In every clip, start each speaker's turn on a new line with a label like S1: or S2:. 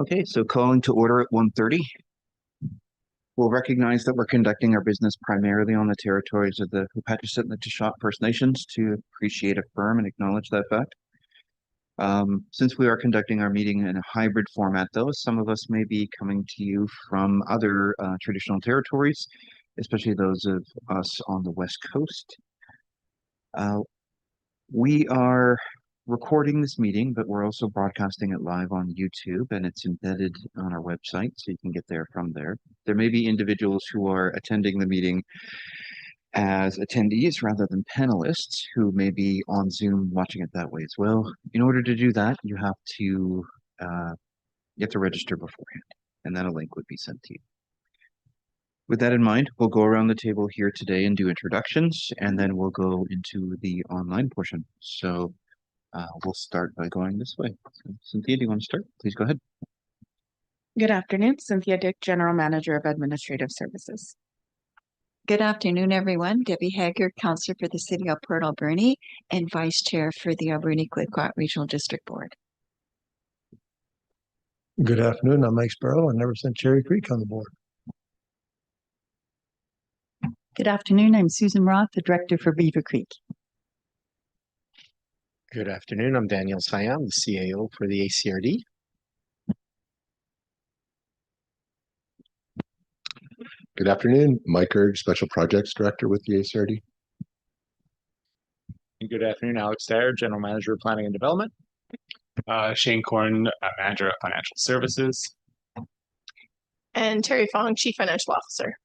S1: Okay, so calling to order at 1:30. We'll recognize that we're conducting our business primarily on the territories of the Hupatchisitt and the Tishot First Nations to appreciate, affirm, and acknowledge that fact. Since we are conducting our meeting in a hybrid format, though, some of us may be coming to you from other traditional territories, especially those of us on the West Coast. We are recording this meeting, but we're also broadcasting it live on YouTube, and it's embedded on our website, so you can get there from there. There may be individuals who are attending the meeting as attendees rather than panelists who may be on Zoom watching it that way as well. In order to do that, you have to register beforehand, and then a link would be sent to you. With that in mind, we'll go around the table here today and do introductions, and then we'll go into the online portion. So we'll start by going this way. So, Cynthia, do you want to start? Please go ahead.
S2: Good afternoon, Cynthia Dick, General Manager of Administrative Services.
S3: Good afternoon, everyone. Debbie Haggard, Councillor for the City of Port Alberni and Vice Chair for the Alberni-Quidcot Regional District Board.
S4: Good afternoon. I'm Mike Sparrow. I never sent Cherry Creek on the board.
S5: Good afternoon. I'm Susan Roth, the Director for Beaver Creek.
S6: Good afternoon. I'm Daniel Siam, the CAO for the ACRD.
S7: Good afternoon. Mike Erg, Special Projects Director with the ACRD.
S8: And good afternoon. Alex Dyer, General Manager of Planning and Development.
S9: Shane Corn, Manager of Financial Services.
S10: And Terry Fong, Chief Financial Officer.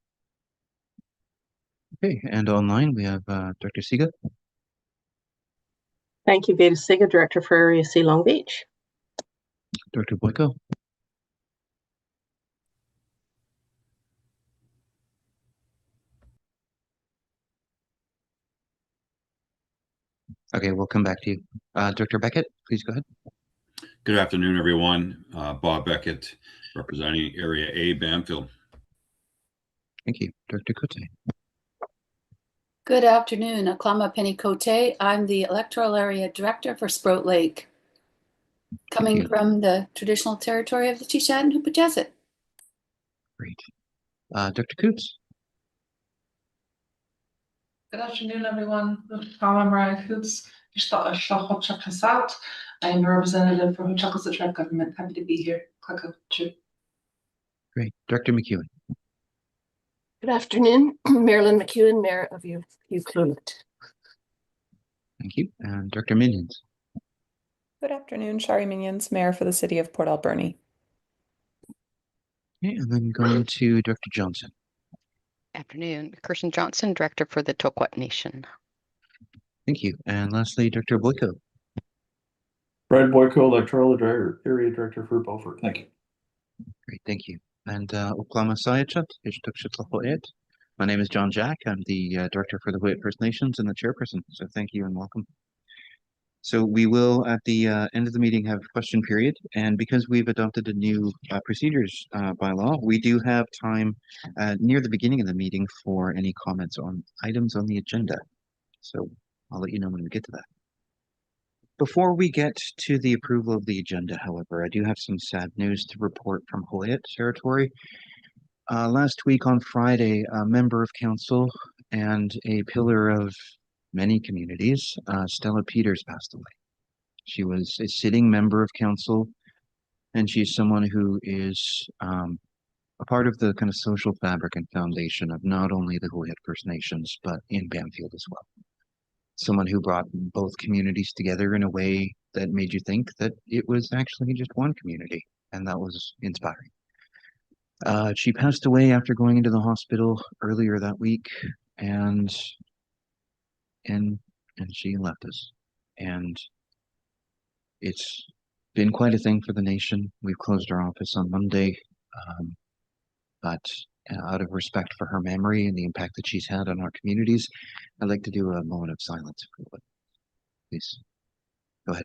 S1: Okay, and online we have Dr. Siga.
S11: Thank you, Veda Siga, Director for Area C Long Beach.
S1: Dr. Boyko. Okay, we'll come back to you. Dr. Beckett, please go ahead.
S12: Good afternoon, everyone. Bob Beckett, representing Area A, Bamfield.
S1: Thank you. Dr. Cote.
S13: Good afternoon. Aklama Penny Cote. I'm the Electoral Area Director for Sprout Lake, coming from the traditional territory of the Tishad and Hupatchisitt.
S1: Great. Dr. Coots.
S14: Good afternoon, everyone. I'm Mariah Coots. I'm a representative for Hutchupcus Tribe Government. Happy to be here.
S1: Great. Dr. McEwen.
S15: Good afternoon. Marilyn McEwen, Mayor of Ucluelet.
S1: Thank you. And Dr. Minions.
S16: Good afternoon. Shari Minions, Mayor for the City of Port Alberni.
S1: Okay, and then going to Dr. Johnson.
S17: Afternoon. Kirsten Johnson, Director for the Toquat Nation.
S1: Thank you. And lastly, Dr. Boyko.
S18: Brad Boyko, Electoral Area Director for Beaufort. Thank you.
S1: Great, thank you. And Oklahoma Sayachat, my name is John Jack. I'm the Director for the Hut'it First Nations and the Chairperson. So thank you and welcome. So we will, at the end of the meeting, have a question period. And because we've adopted a new procedures bylaw, we do have time near the beginning of the meeting for any comments on items on the agenda. So I'll let you know when we get to that. Before we get to the approval of the agenda, however, I do have some sad news to report from Hut'it territory. Last week on Friday, a member of council and a pillar of many communities, Stella Peters, passed away. She was a sitting member of council, and she's someone who is a part of the kind of social fabric and foundation of not only the Hut'it First Nations, but in Bamfield as well. Someone who brought both communities together in a way that made you think that it was actually just one community, and that was inspiring. She passed away after going into the hospital earlier that week, and she left us. And it's been quite a thing for the nation. We've closed our office on Monday, but out of respect for her memory and the impact that she's had on our communities, I'd like to do a moment of silence. Please, go ahead.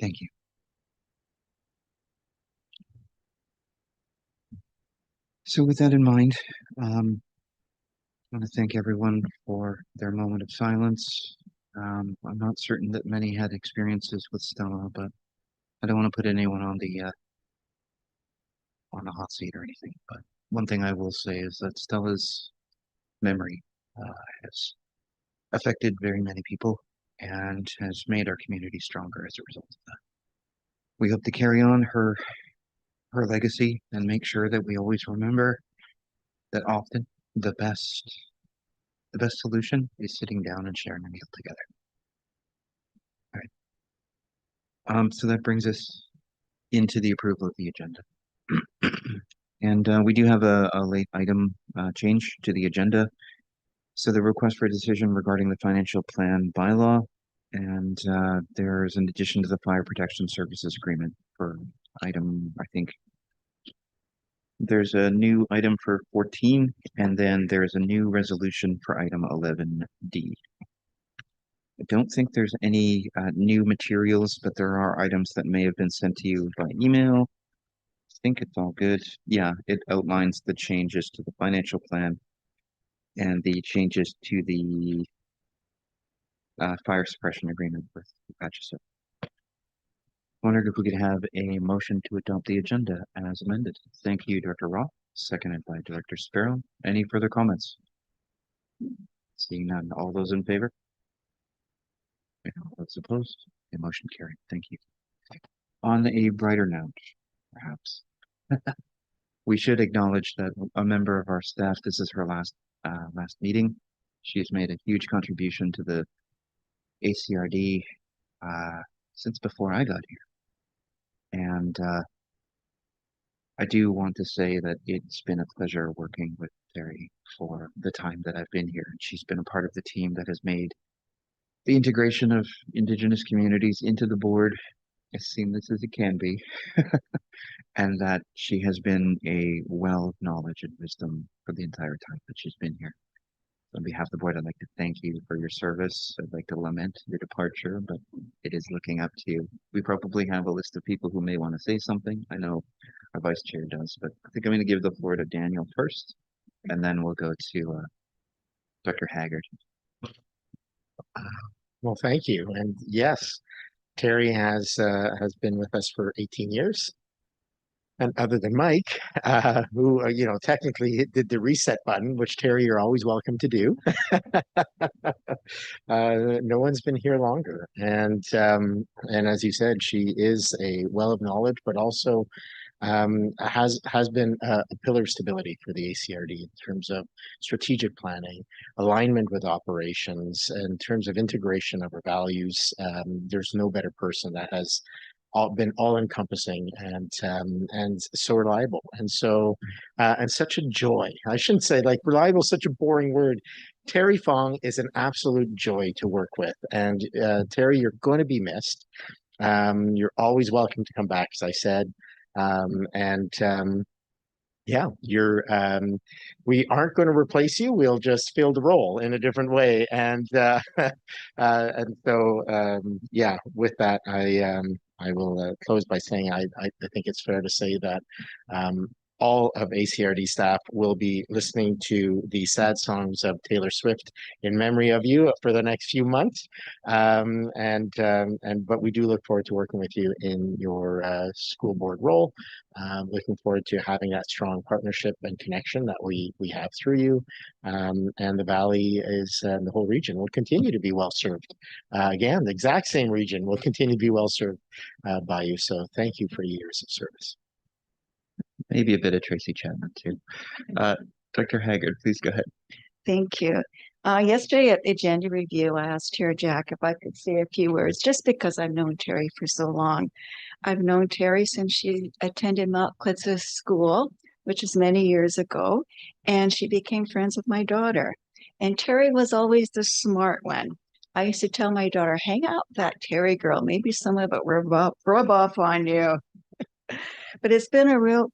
S1: Thank you. So with that in mind, I want to thank everyone for their moment of silence. I'm not certain that many had experiences with Stella, but I don't want to put anyone on the hot seat or anything. But one thing I will say is that Stella's memory has affected very many people and has made our community stronger as a result of that. We hope to carry on her legacy and make sure that we always remember that often the best solution is sitting down and sharing a meal together. All right. So that brings us into the approval of the agenda. And we do have a late item change to the agenda. So the request for a decision regarding the financial plan bylaw, and there's an addition to the fire protection services agreement for item, I think. There's a new item for 14, and then there's a new resolution for item 11D. I don't think there's any new materials, but there are items that may have been sent to you by email. I think it's all good. Yeah, it outlines the changes to the financial plan and the changes to the fire suppression agreement with Atchison. Wondered if we could have a motion to adopt the agenda as amended. Thank you, Director Roth, seconded by Director Sparrow. Any further comments? Seeing none, all those in favor? And all those opposed? The motion carried. Thank you. On a brighter note, perhaps, we should acknowledge that a member of our staff, this is her last meeting. She has made a huge contribution to the ACRD since before I got here. And I do want to say that it's been a pleasure working with Terry for the time that I've been here. She's been a part of the team that has made the integration of Indigenous communities into the board as seamless as it can be. And that she has been a well of knowledge and wisdom for the entire time that she's been here. On behalf of the board, I'd like to thank you for your service. I'd like to lament your departure, but it is looking up to you. We probably have a list of people who may want to say something. I know our vice chair does, but I think I'm going to give the floor to Daniel first, and then we'll go to Dr. Haggard.
S6: Well, thank you. And yes, Terry has been with us for 18 years. And other than Mike, who, technically did the reset button, which Terry, you're always welcome to do. No one's been here longer. And as you said, she is a well of knowledge, but also has been a pillar of stability for the ACRD in terms of strategic planning, alignment with operations, in terms of integration of our values. There's no better person that has been all-encompassing and so reliable, and such a joy. I shouldn't say like reliable is such a boring word. Terry Fong is an absolute joy to work with, and Terry, you're going to be missed. You're always welcome to come back, as I said, yeah, we aren't going to replace you. We'll just fill the role in a different way, and so yeah. With that, I will close by saying I think it's fair to say that all of ACRD staff will be listening to the sad songs of Taylor Swift in memory of you for the next few months. But we do look forward to working with you in your school board role. Looking forward to having that strong partnership and connection that we have through you. And the Valley is, the whole region will continue to be well served. Again, the exact same region will continue to be well served by you. So thank you for years of service.
S1: Maybe a bit of Tracy Chapman too. Dr. Haggard, please go ahead.
S3: Thank you. Yesterday at agenda review, I asked Chair Jack if I could say a few words, just because I've known Terry for so long. I've known Terry since she attended Mount Clitza School, which is many years ago, and she became friends with my daughter. And Terry was always the smart one. I used to tell my daughter, hang out with that Terry girl. Maybe some of it will rub off on you. But it's been a real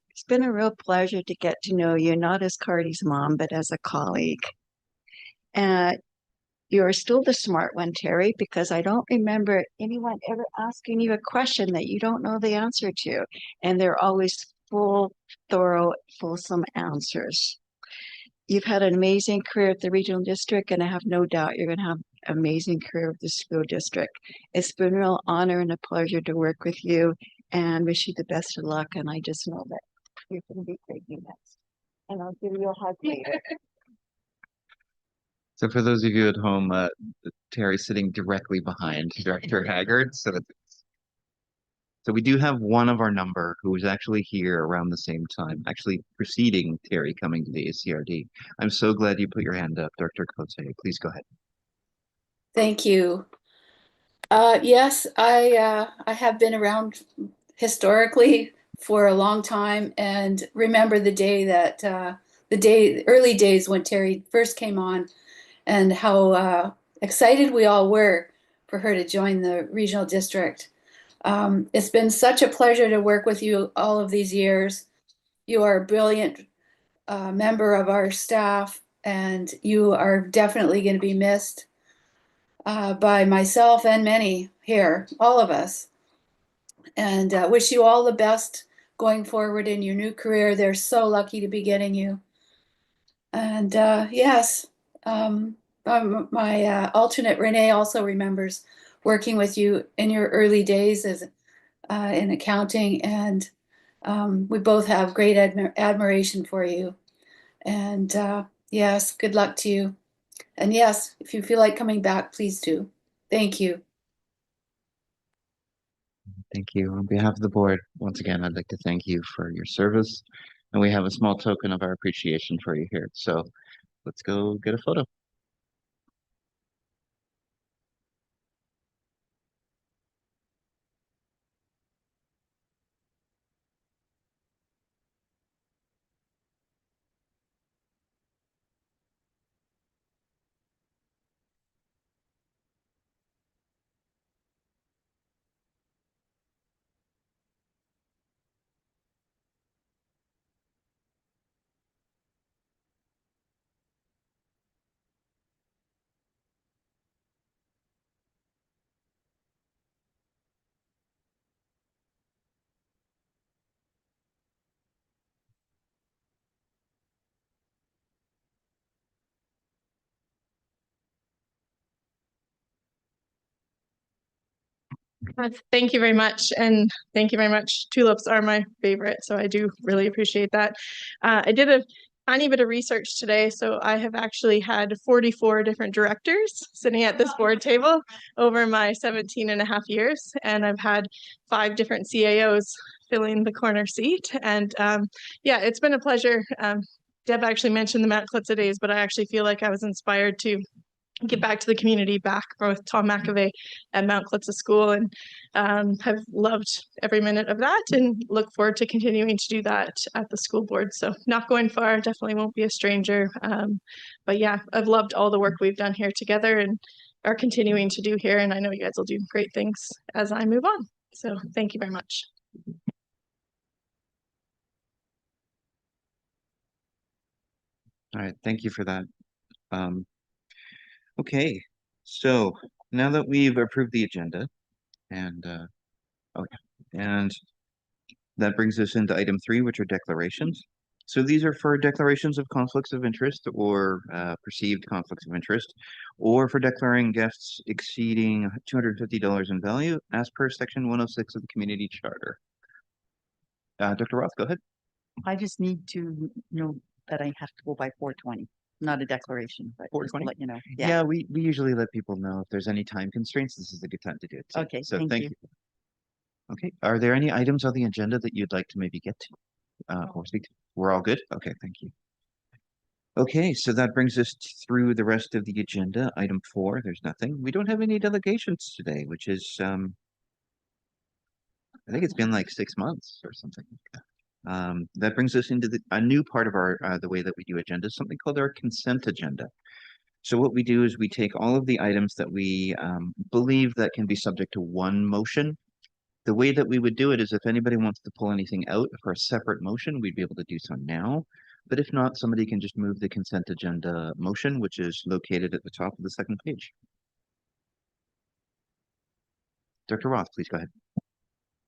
S3: pleasure to get to know you, not as Cardi's mom, but as a colleague. You're still the smart one, Terry, because I don't remember anyone ever asking you a question that you don't know the answer to. And they're always full, thorough, fulsome answers. You've had an amazing career at the regional district, and I have no doubt you're going to have an amazing career with the school district. It's been a real honor and a pleasure to work with you, and wish you the best of luck. And I just know that you're going to be great next. And I'll give you a hug later.
S1: So for those of you at home, Terry's sitting directly behind Director Haggard. So we do have one of our number who was actually here around the same time, actually preceding Terry coming to the ACRD. I'm so glad you put your hand up, Dr. Cote. Please go ahead.
S13: Thank you. Yes, I have been around historically for a long time and remember the day that early days when Terry first came on, and how excited we all were for her to join the regional district. It's been such a pleasure to work with you all of these years. You are a brilliant member of our staff, and you are definitely going to be missed by myself and many here, all of us. And wish you all the best going forward in your new career. They're so lucky to be getting you. And yes, my alternate Renee also remembers working with you in your early days as in accounting, and we both have great admiration for you. And yes, good luck to you. And yes, if you feel like coming back, please do. Thank you.
S1: Thank you. On behalf of the board, once again, I'd like to thank you for your service. And we have a small token of our appreciation for you here. So let's go get a photo.
S10: Thank you very much. And thank you very much. Tulips are my favorite, so I do really appreciate that. I did a tiny bit of research today, so I have actually had 44 different directors sitting at this board table over my 17 and a half years, and I've had 5 different CAOs filling the corner seat. And yeah, it's been a pleasure. Deb actually mentioned the Mount Klitza days, but I actually feel like I was inspired to give back to the community back with Tom McAvey at Mount Klitza School, and have loved every minute of that and look forward to continuing to do that at the school board. So not going far, definitely won't be a stranger. But yeah, I've loved all the work we've done here together and are continuing to do here. And I know you guys will do great things as I move on. So thank you very much.
S1: All right, thank you for that. Okay, so now that we've approved the agenda, and and that brings us into item 3, which are declarations. So these are for declarations of conflicts of interest or perceived conflicts of interest, or for declaring guests exceeding $250 in value as per section 106 of the community charter. Dr. Roth, go ahead.
S5: I just need to know that I have to go by 4:20, not a declaration, but just to
S1: 4:20?
S5: let you know.
S1: Yeah, we usually let people know if there's any time constraints. This is a good time to do it too.
S5: Okay,
S1: So
S5: thank
S1: thank
S5: you.
S1: you. Okay, are there any items on the agenda that you'd like to maybe get to or speak to? We're all good? Okay, thank you. Okay, so that brings us through the rest of the agenda. Item 4, there's nothing. We don't have any delegations today, which is, I think it's been like 6 months or something like that. That brings us into a new part of our the way that we do agendas, something called our consent agenda. So what we do is we take all of the items that we believe that can be subject to one motion. The way that we would do it is if anybody wants to pull anything out for a separate motion, we'd be able to do so now. But if not, somebody can just move the consent agenda motion, which is located at the top of the second page. Dr. Roth, please go ahead.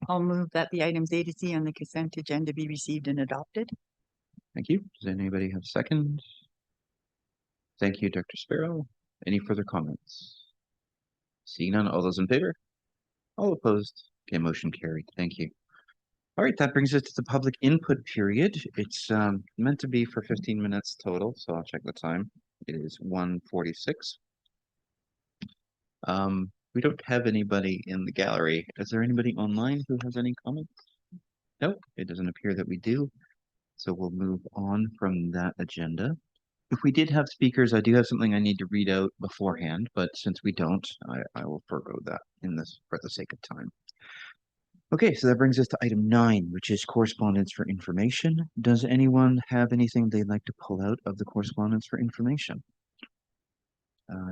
S5: I'll move that the items A to C on the consent agenda be received and adopted.
S1: Thank you. Does anybody have a second? Thank you, Dr. Sparrow. Any further comments? Seeing none, all those in favor? All opposed? Okay, motion carried. Thank you. All right, that brings us to the public input period. It's meant to be for 15 minutes total, so I'll check the time. It is 1:46. We don't have anybody in the gallery. Is there anybody online who has any comments? Nope, it doesn't appear that we do. So we'll move on from that agenda. If we did have speakers, I do have something I need to read out beforehand, but since we don't, I will forego that in this for the sake of time. Okay, so that brings us to item 9, which is correspondence for information. Does anyone have anything they'd like to pull out of the correspondence for information?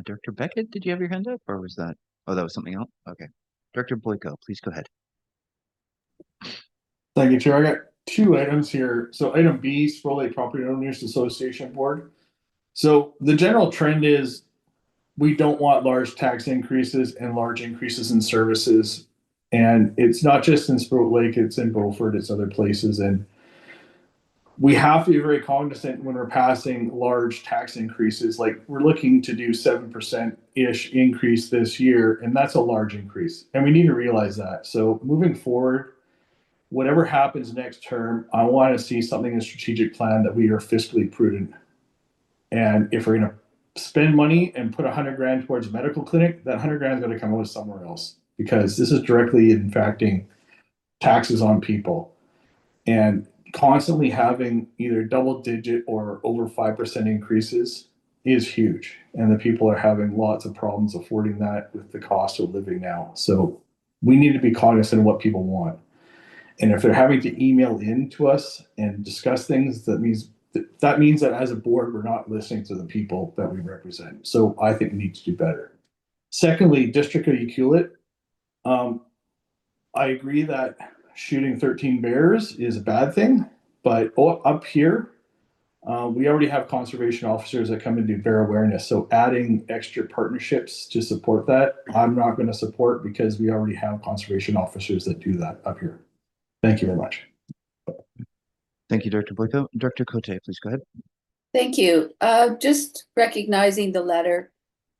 S1: Dr. Beckett, did you have your hand up, or was that? Oh, that was something else? Okay. Dr. Boyko, please go ahead.
S18: Thank you, Chair. I got 2 items here. So item B, Sproul Lake Property Owners Association Board. So the general trend is we don't want large tax increases and large increases in services. And it's not just in Sprout Lake, it's in Beaufort, it's other places. And we have to be very cognizant when we're passing large tax increases. Like we're looking to do 7%-ish increase this year, and that's a large increase. And we need to realize that. So moving forward, whatever happens next term, I want to see something in the strategic plan that we are fiscally prudent. And if we're going to spend money and put $100,000 towards a medical clinic, that $100,000 is going to come out of somewhere else, because this is directly impacting taxes on people. And constantly having either double digit or over 5% increases is huge. And the people are having lots of problems affording that with the cost of living now. So we need to be cognizant of what people want. And if they're having to email in to us and discuss things, that means that as a board, we're not listening to the people that we represent. So I think we need to do better. Secondly, District of Ucluelet. I agree that shooting 13 bears is a bad thing, but up here, we already have conservation officers that come and do bear awareness. So adding extra partnerships to support that, I'm not going to support, because we already have conservation officers that do that up here. Thank you very much.
S1: Thank you, Dr. Boyko. Dr. Cote, please go ahead.
S13: Thank you. Just recognizing the letter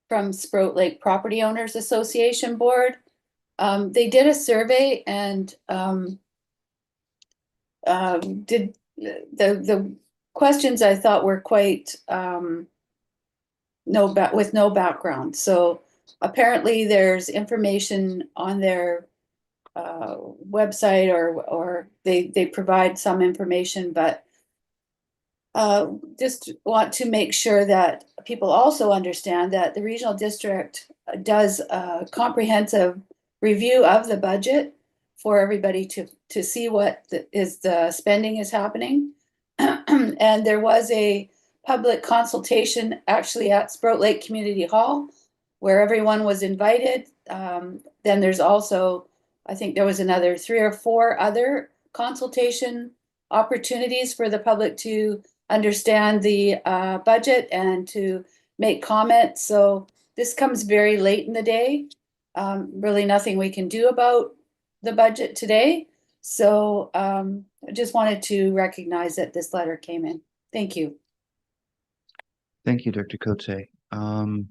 S13: from Sprout Lake Property Owners Association Board. They did a survey and did the questions I thought were quite with no background. So apparently there's information on their website or they provide some information, but just want to make sure that people also understand that the regional district does a comprehensive review of the budget for everybody to see what the spending is happening. And there was a public consultation actually at Sprout Lake Community Hall where everyone was invited. Then there's also, I think there was another 3 or 4 other consultation opportunities for the public to understand the budget and to make comments. So this comes very late in the day. Really nothing we can do about the budget today. So I just wanted to recognize that this letter came in. Thank you.
S1: Thank you, Dr. Cote. Oh,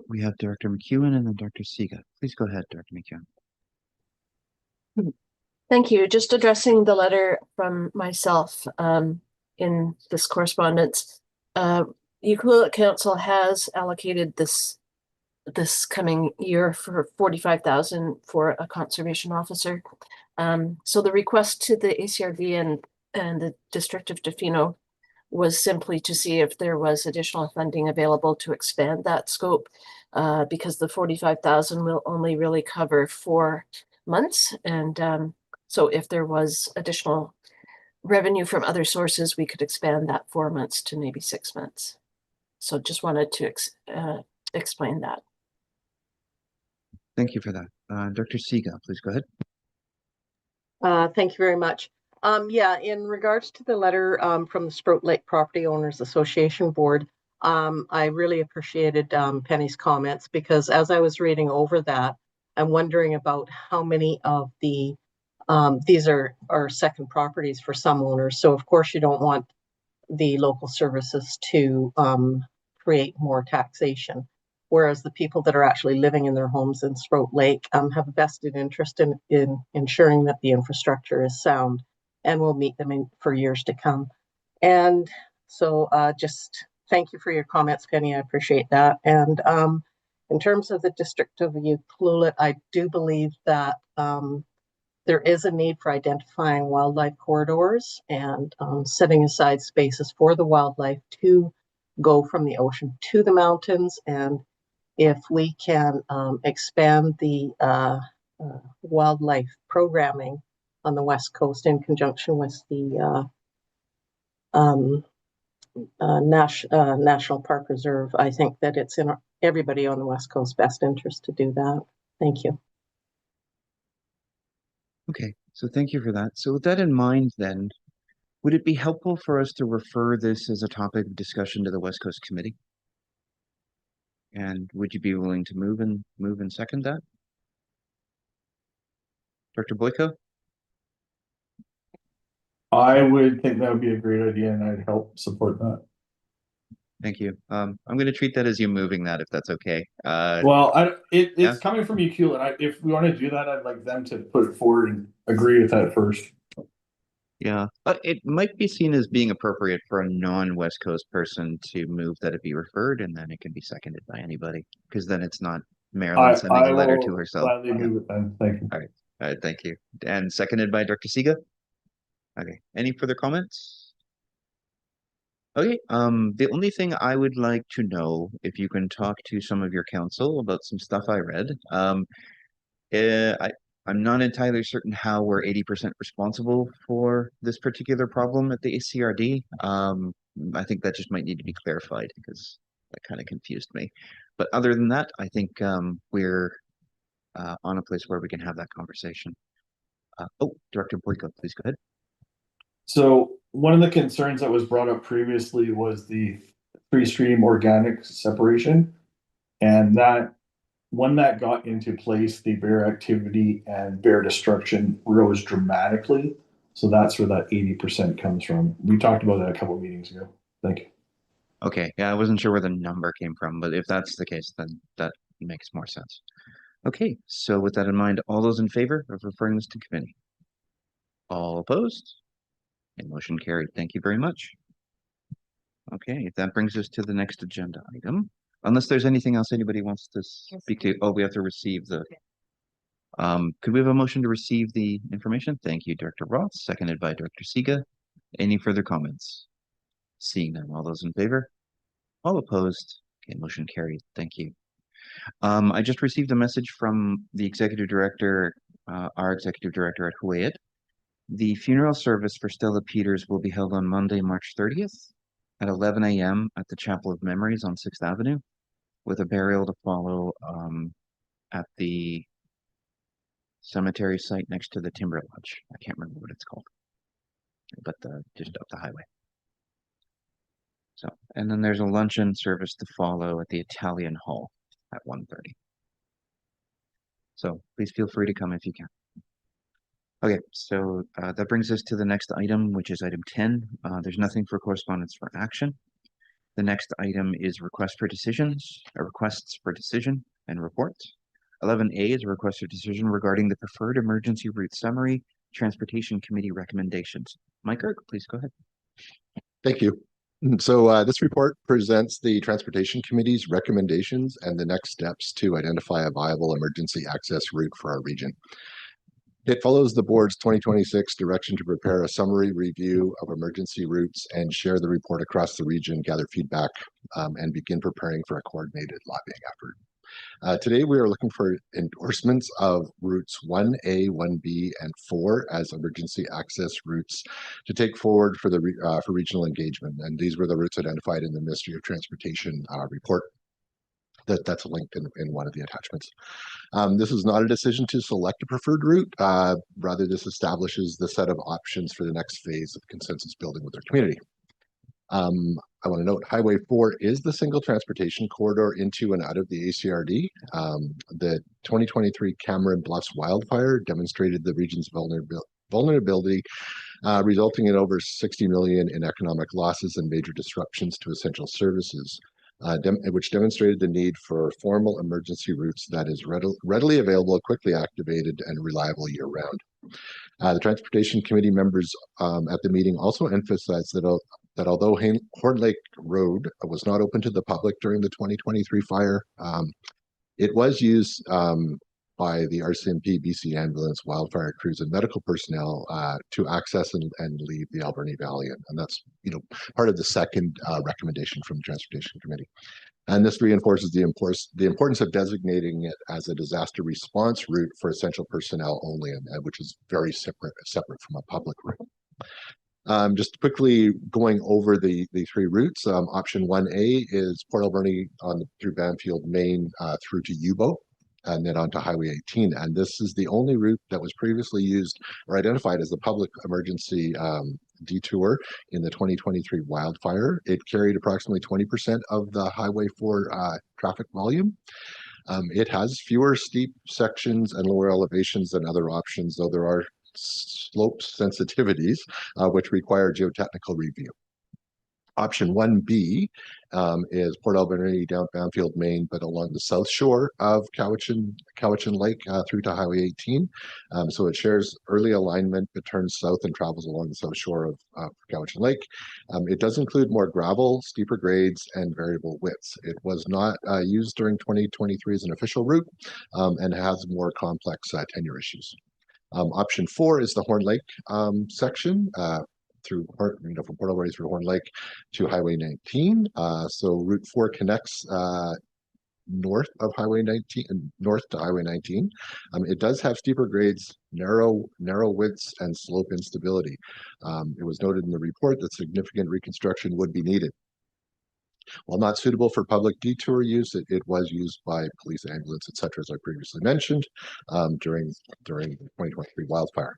S1: we have Dr. McEwen and then Dr. Siga. Please go ahead, Dr. McEwen.
S15: Thank you. Just addressing the letter from myself in this correspondence. Ucluelet Council has allocated this coming year for $45,000 for a conservation officer. So the request to the ACRD and the District of Tofino was simply to see if there was additional funding available to expand that scope, because the $45,000 will only really cover 4 months. And so if there was additional revenue from other sources, we could expand that 4 months to maybe 6 months. So just wanted to explain that.
S1: Thank you for that. Dr. Siga, please go ahead.
S11: Thank you very much. Yeah, in regards to the letter from the Sprout Lake Property Owners Association Board, I really appreciated Penny's comments, because as I was reading over that, I'm wondering about how many of the these are second properties for some owners. So of course you don't want the local services to create more taxation, whereas the people that are actually living in their homes in Sprout Lake have a vested interest in ensuring that the infrastructure is sound and will meet them for years to come. And so just thank you for your comments, Penny. I appreciate that. And in terms of the District of Ucluelet, I do believe that there is a need for identifying wildlife corridors and setting aside spaces for the wildlife to go from the ocean to the mountains. And if we can expand the wildlife programming on the West Coast in conjunction with the National Park Reserve, I think that it's in everybody on the West Coast best interest to do that. Thank you.
S1: Okay, so thank you for that. So with that in mind, then, would it be helpful for us to refer this as a topic of discussion to the West Coast Committee? And would you be willing to move and second that? Dr. Boyko?
S18: I would think that would be a great idea, and I'd help support that.
S1: Thank you. I'm going to treat that as you moving that, if that's okay.
S18: Well, it's
S1: yeah.
S18: coming from Ucluelet. If we want to do that, I'd like them to put it forward and agree with that first.
S1: Yeah, it might be seen as being appropriate for a non-West Coast person to move that it be referred, and then it can be seconded by anybody, because then it's not Marilyn sending a letter to herself.
S18: Gladly move it then. Thank you.
S1: All right, thank you. And seconded by Dr. Siga. Okay, any further comments? Okay, the only thing I would like to know, if you can talk to some of your council about some stuff I read. I'm not entirely certain how we're 80% responsible for this particular problem at the ACRD. I think that just might need to be clarified, because that kind of confused me. But other than that, I think we're on a place where we can have that conversation. Director Boyko, please go ahead.
S18: So one of the concerns that was brought up previously was the three-stream organic separation, and that when that got into place, the bear activity and bear destruction rose dramatically. So that's where that 80% comes from. We talked about that a couple of meetings ago. Thank you.
S1: Okay, yeah, I wasn't sure where the number came from, but if that's the case, then that makes more sense. Okay, so with that in mind, all those in favor of referring this to committee? All opposed? And motion carried. Thank you very much. Okay, that brings us to the next agenda item. Unless there's anything else anybody wants to speak to. Oh, we have to receive the. Could we have a motion to receive the information? Thank you, Director Roth, seconded by Director Siga. Any further comments? Seeing none, all those in favor? All opposed? Okay, motion carried. Thank you. I just received a message from the executive director, our executive director at Huu-ay-aht. The funeral service for Stella Peters will be held on Monday, March 30th at 11 a.m. at the Chapel of Memories on 6th Avenue, with a burial to follow at the cemetery site next to the Timber Lodge. I can't remember what it's called, but just up the highway. So, and then there's a luncheon service to follow at the Italian Hall at 1:30. So please feel free to come if you can. Okay, so that brings us to the next item, which is item 10. There's nothing for correspondence for action. The next item is requests for decisions, requests for decision and reports. 11A is a request for decision regarding the preferred emergency route summary, Transportation Committee recommendations. Mike Erg, please go ahead.
S7: Thank you. So this report presents the Transportation Committee's recommendations and the next steps to identify a viable emergency access route for our region. It follows the board's 2026 direction to prepare a summary review of emergency routes and share the report across the region, gather feedback, and begin preparing for a coordinated lobbying effort. Today, we are looking for endorsements of routes 1A, 1B, and 4 as emergency access routes to take forward for the for regional engagement. And these were the routes identified in the Ministry of Transportation report. that's linked in one of the attachments. This is not a decision to select a preferred route. Rather, this establishes the set of options for the next phase of consensus building with our community. I want to note Highway 4 is the single transportation corridor into and out of the ACRD. The 2023 Cameron Bluffs wildfire demonstrated the region's vulnerability, resulting in over 60 million in economic losses and major disruptions to essential services, which demonstrated the need for formal emergency routes that is readily available, quickly activated, and reliable year-round. The Transportation Committee members at the meeting also emphasized that although Horn Lake Road was not open to the public during the 2023 fire, it was used by the RCMP, BC Ambulance, wildfire crews, and medical personnel to access and leave the Alberni Valley, and that's part of the second recommendation from the Transportation Committee. And this reinforces the importance of designating it as a disaster response route for essential personnel only, which is very separate from a public route. Just quickly going over the three routes. Option 1A is Port Alberni through Banfield, Maine, through to Yubo, and then onto Highway 18. And this is the only route that was previously used or identified as the public emergency detour in the 2023 wildfire. It carried approximately 20% of the Highway 4 traffic volume. It has fewer steep sections and lower elevations than other options, though there are slope sensitivities which require geotechnical review. Option 1B is Port Alberni down Banfield, Maine, but along the south shore of Cowichan Lake through to Highway 18. So it shares early alignment, but turns south and travels along the south shore of Cowichan Lake. It does include more gravel, steeper grades, and variable widths. It was not used during 2023 as an official route and has more complex tenure issues. Option 4 is the Horn Lake section. From Port Alberni through Horn Lake to Highway 19. So Route 4 connects north of Highway 19 and north to Highway 19. It does have steeper grades, narrow widths, and slope instability. It was noted in the report that significant reconstruction would be needed. While not suitable for public detour use, it was used by police, ambulance, etc., as I previously mentioned, during the 2023 wildfire.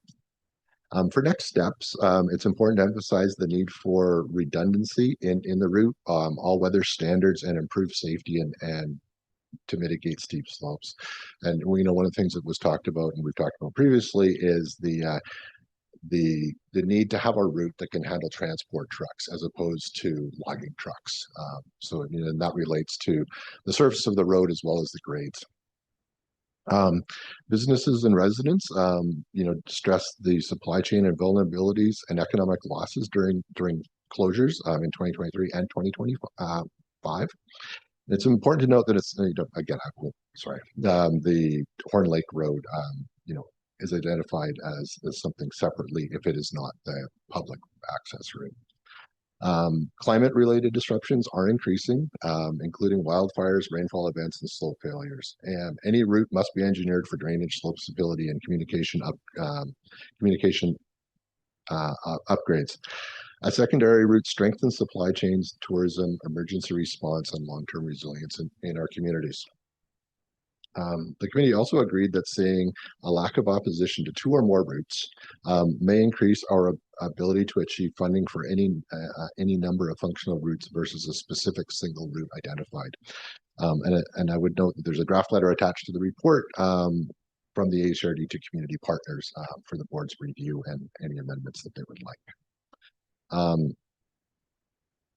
S7: For next steps, it's important to emphasize the need for redundancy in the route, all weather standards, and improved safety and to mitigate steep slopes. And we know one of the things that was talked about and we've talked about previously is the need to have a route that can handle transport trucks as opposed to logging trucks. So that relates to the surface of the road as well as the grades. Businesses and residents, stress the supply chain and vulnerabilities and economic losses during closures in 2023 and 2025. It's important to note that it's again, the Horn Lake Road, is identified as something separately if it is not the public access route. Climate-related disruptions are increasing, including wildfires, rainfall events, and slope failures. And any route must be engineered for drainage, slope stability, and communication upgrades. A secondary route strengthens supply chains, tourism, emergency response, and long-term resilience in our communities. The committee also agreed that seeing a lack of opposition to two or more routes may increase our ability to achieve funding for any number of functional routes versus a specific single route identified. And I would note that there's a draft letter attached to the report from the ACRD to community partners for the board's review and any amendments that they would like.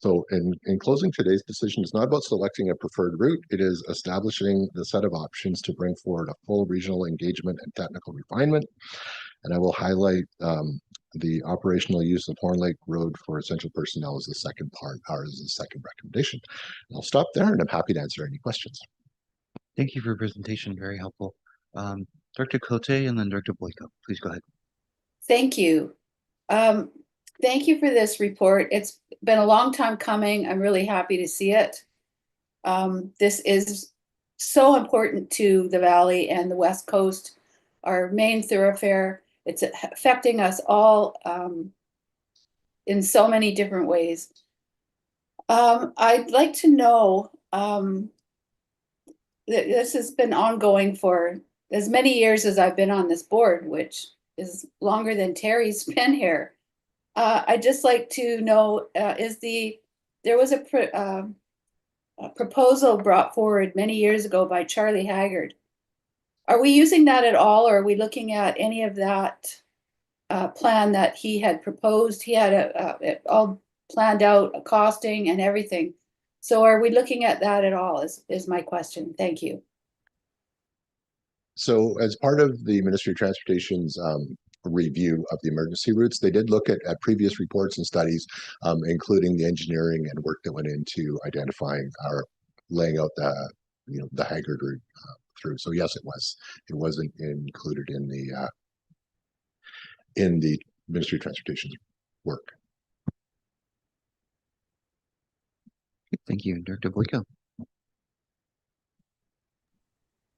S7: So in closing, today's decision is not about selecting a preferred route. It is establishing the set of options to bring forward a full regional engagement and technical refinement. And I will highlight the operational use of Horn Lake Road for essential personnel as the second part, or as the second recommendation. And I'll stop there, and I'm happy to answer any questions.
S1: Thank you for your presentation. Very helpful. Director Cote and then Director Boyko, please go ahead.
S13: Thank you. Thank you for this report. It's been a long time coming. I'm really happy to see it. This is so important to the Valley and the West Coast, our main thoroughfare. It's affecting us all in so many different ways. I'd like to know this has been ongoing for as many years as I've been on this board, which is longer than Terry's been here. I'd just like to know, there was a proposal brought forward many years ago by Charlie Haggard. Are we using that at all, or are we looking at any of that plan that he had proposed? He had it all planned out, costing and everything. So are we looking at that at all is my question. Thank you.
S7: So as part of the Ministry of Transportation's review of the emergency routes, they did look at previous reports and studies, including the engineering and work that went into identifying or laying out the Haggard route through. So yes, it wasn't included in the Ministry of Transportation's work.
S1: Thank you, Director Boyko.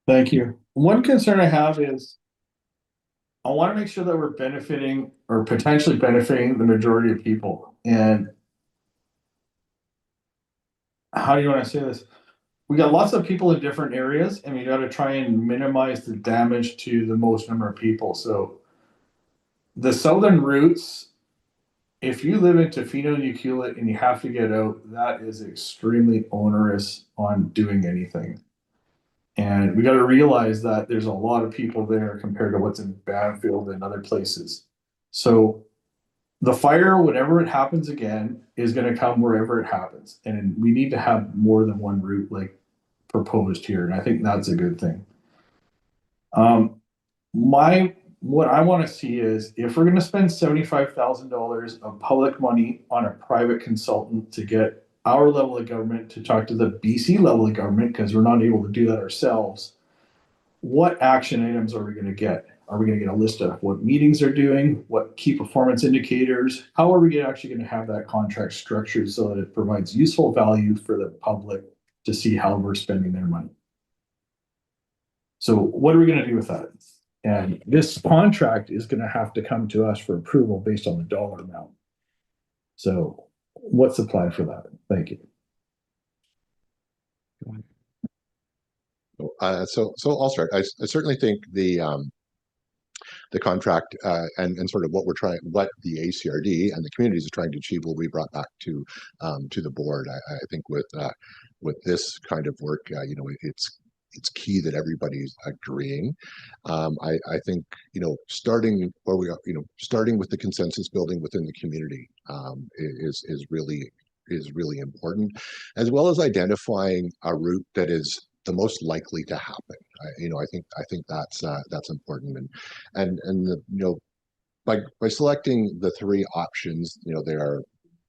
S18: Thank you. One concern I have is I want to make sure that we're benefiting or potentially benefiting the majority of people. And how do you want to say this? We got lots of people in different areas, and we got to try and minimize the damage to the most number of people. So the southern routes, if you live in Tofino and Ucluelet and you have to get out, that is extremely onerous on doing anything. And we got to realize that there's a lot of people there compared to what's in Banfield and other places. So the fire, whenever it happens again, is going to come wherever it happens. And we need to have more than one route like proposed here. And I think that's a good thing. What I want to see is if we're going to spend $75,000 of public money on a private consultant to get our level of government to talk to the BC level of government, because we're not able to do that ourselves, what action items are we going to get? Are we going to get a list of what meetings they're doing, what key performance indicators? How are we actually going to have that contract structured so that it provides useful value for the public to see how we're spending their money? So what are we going to do with that? And this contract is going to have to come to us for approval based on the dollar amount. So what's the plan for that? Thank you.
S7: So I'll start. I certainly think the contract and sort of what the ACRD and the communities are trying to achieve will be brought back to the board. I think with this kind of work, it's key that everybody's agreeing. I think starting where we are, starting with the consensus building within the community is really important, as well as identifying a route that is the most likely to happen. I think that's important, and by selecting the three options, they are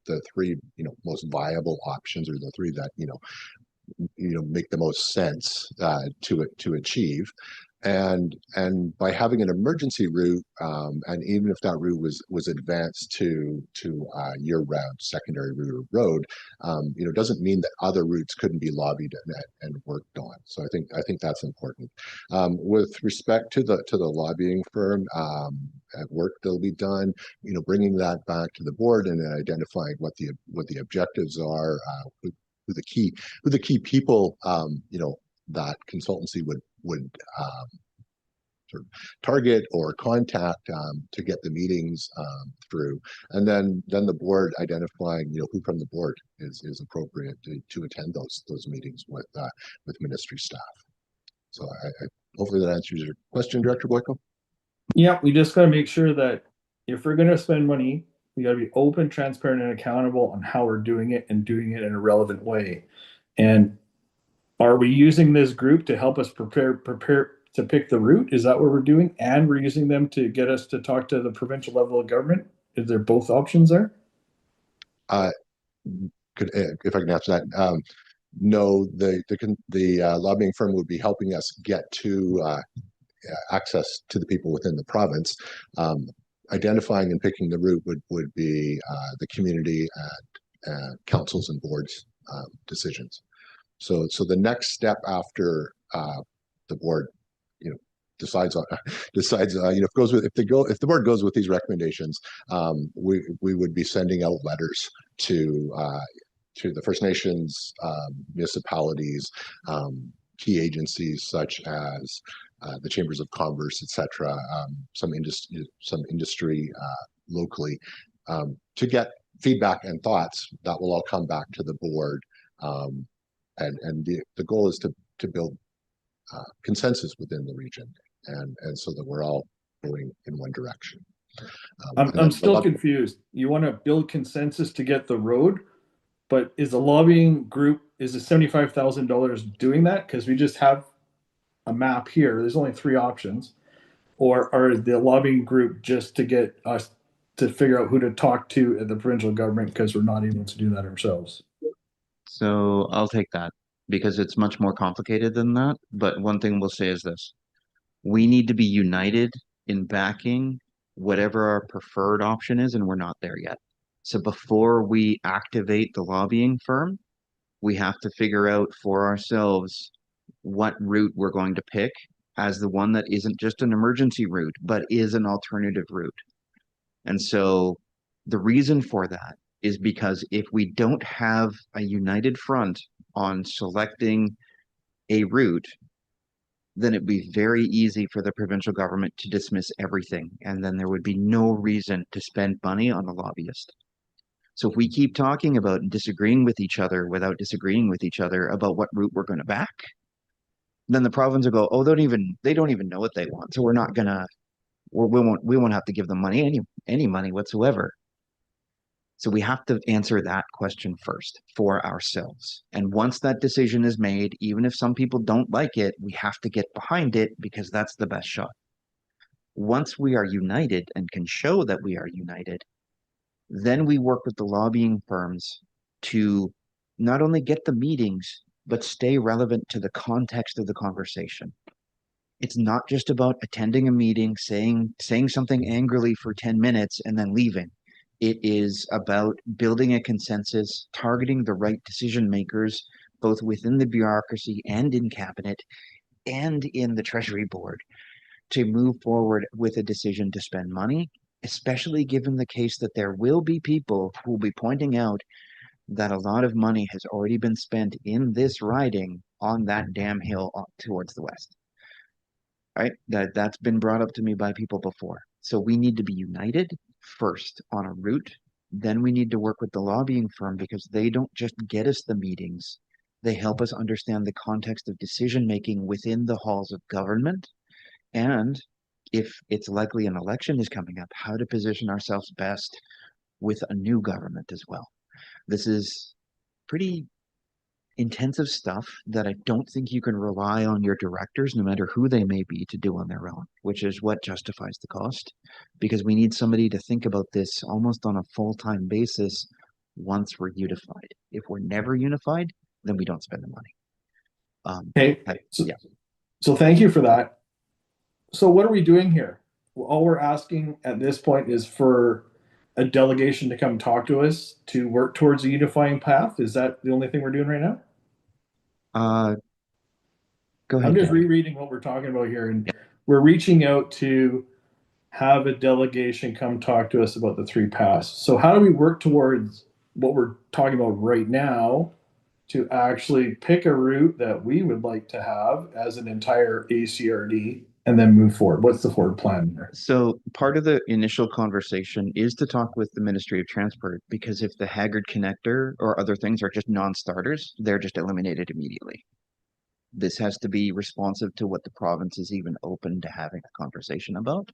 S7: the three most viable options, or the three that make the most sense to achieve. And by having an emergency route, and even if that route was advanced to year-round secondary route or road, doesn't mean that other routes couldn't be lobbied and worked on. So I think that's important. With respect to the lobbying firm, at work that'll be done, bringing that back to the board and identifying what the objectives are, who the key people that consultancy would sort of target or contact to get the meetings through, and then the board identifying who from the board is appropriate to attend those meetings with ministry staff. So I hopefully that answers your question, Director Boyko.
S18: Yeah, we just got to make sure that if we're going to spend money, we got to be open, transparent, and accountable on how we're doing it, and doing it in a relevant way. And are we using this group to help us prepare to pick the route? Is that what we're doing? And we're using them to get us to talk to the provincial level of government? Is there both options there?
S7: If I can answer that, no. The lobbying firm would be helping us get to access to the people within the province. Identifying and picking the route would be the community and councils and boards decisions. So the next step after the board decides if the board goes with these recommendations, we would be sending out letters to the First Nations, municipalities, key agencies such as the chambers of commerce, etc., some industry locally, to get feedback and thoughts that will all come back to the board. And the goal is to build consensus within the region, and so that we're all going in one direction.
S18: I'm still confused. You want to build consensus to get the road, but is the lobbying group, is the $75,000 doing that? Because we just have a map here. There's only 3 options. Or are the lobbying group just to get us to figure out who to talk to at the provincial government because we're not able to do that ourselves?
S1: So I'll take that because it's much more complicated than that. But one thing we'll say is this: we need to be united in backing whatever our preferred option is, and we're not there yet. So before we activate the lobbying firm, we have to figure out for ourselves what route we're going to pick as the one that isn't just an emergency route, but is an alternative route. And so the reason for that is because if we don't have a united front on selecting a route, then it'd be very easy for the provincial government to dismiss everything. And then there would be no reason to spend money on a lobbyist. So if we keep talking about and disagreeing with each other without disagreeing with each other about what route we're going to back, then the province will go, oh, they don't even know what they want. So we're not gonna, we won't have to give them money, any money whatsoever. So we have to answer that question first for ourselves. And once that decision is made, even if some people don't like it, we have to get behind it because that's the best shot. Once we are united and can show that we are united, then we work with the lobbying firms to not only get the meetings, but stay relevant to the context of the conversation. It's not just about attending a meeting, saying something angrily for 10 minutes and then leaving. It is about building a consensus, targeting the right decision makers, both within the bureaucracy and in cabinet and in the Treasury Board, to move forward with a decision to spend money, especially given the case that there will be people who will be pointing out that a lot of money has already been spent in this riding on that damn hill towards the west. Right? That's been brought up to me by people before. So we need to be united first on a route. Then we need to work with the lobbying firm because they don't just get us the meetings. They help us understand the context of decision making within the halls of government. And if it's likely an election is coming up, how to position ourselves best with a new government as well. This is pretty intensive stuff that I don't think you can rely on your directors, no matter who they may be, to do on their own, which is what justifies the cost, because we need somebody to think about this almost on a full-time basis once we're unified. If we're never unified, then we don't spend the money.
S18: Okay, so thank you for that. So what are we doing here? All we're asking at this point is for a delegation to come talk to us to work towards a unifying path. Is that the only thing we're doing right now?
S1: Go ahead.
S18: I'm just rereading what we're talking about here, and we're reaching out to have a delegation come talk to us about the 3 paths. So how do we work towards what we're talking about right now to actually pick a route that we would like to have as an entire ACRD and then move forward? What's the forward plan there?
S1: So part of the initial conversation is to talk with the Ministry of Transport, because if the Haggard connector or other things are just non-starters, they're just eliminated immediately. This has to be responsive to what the province is even open to having a conversation about.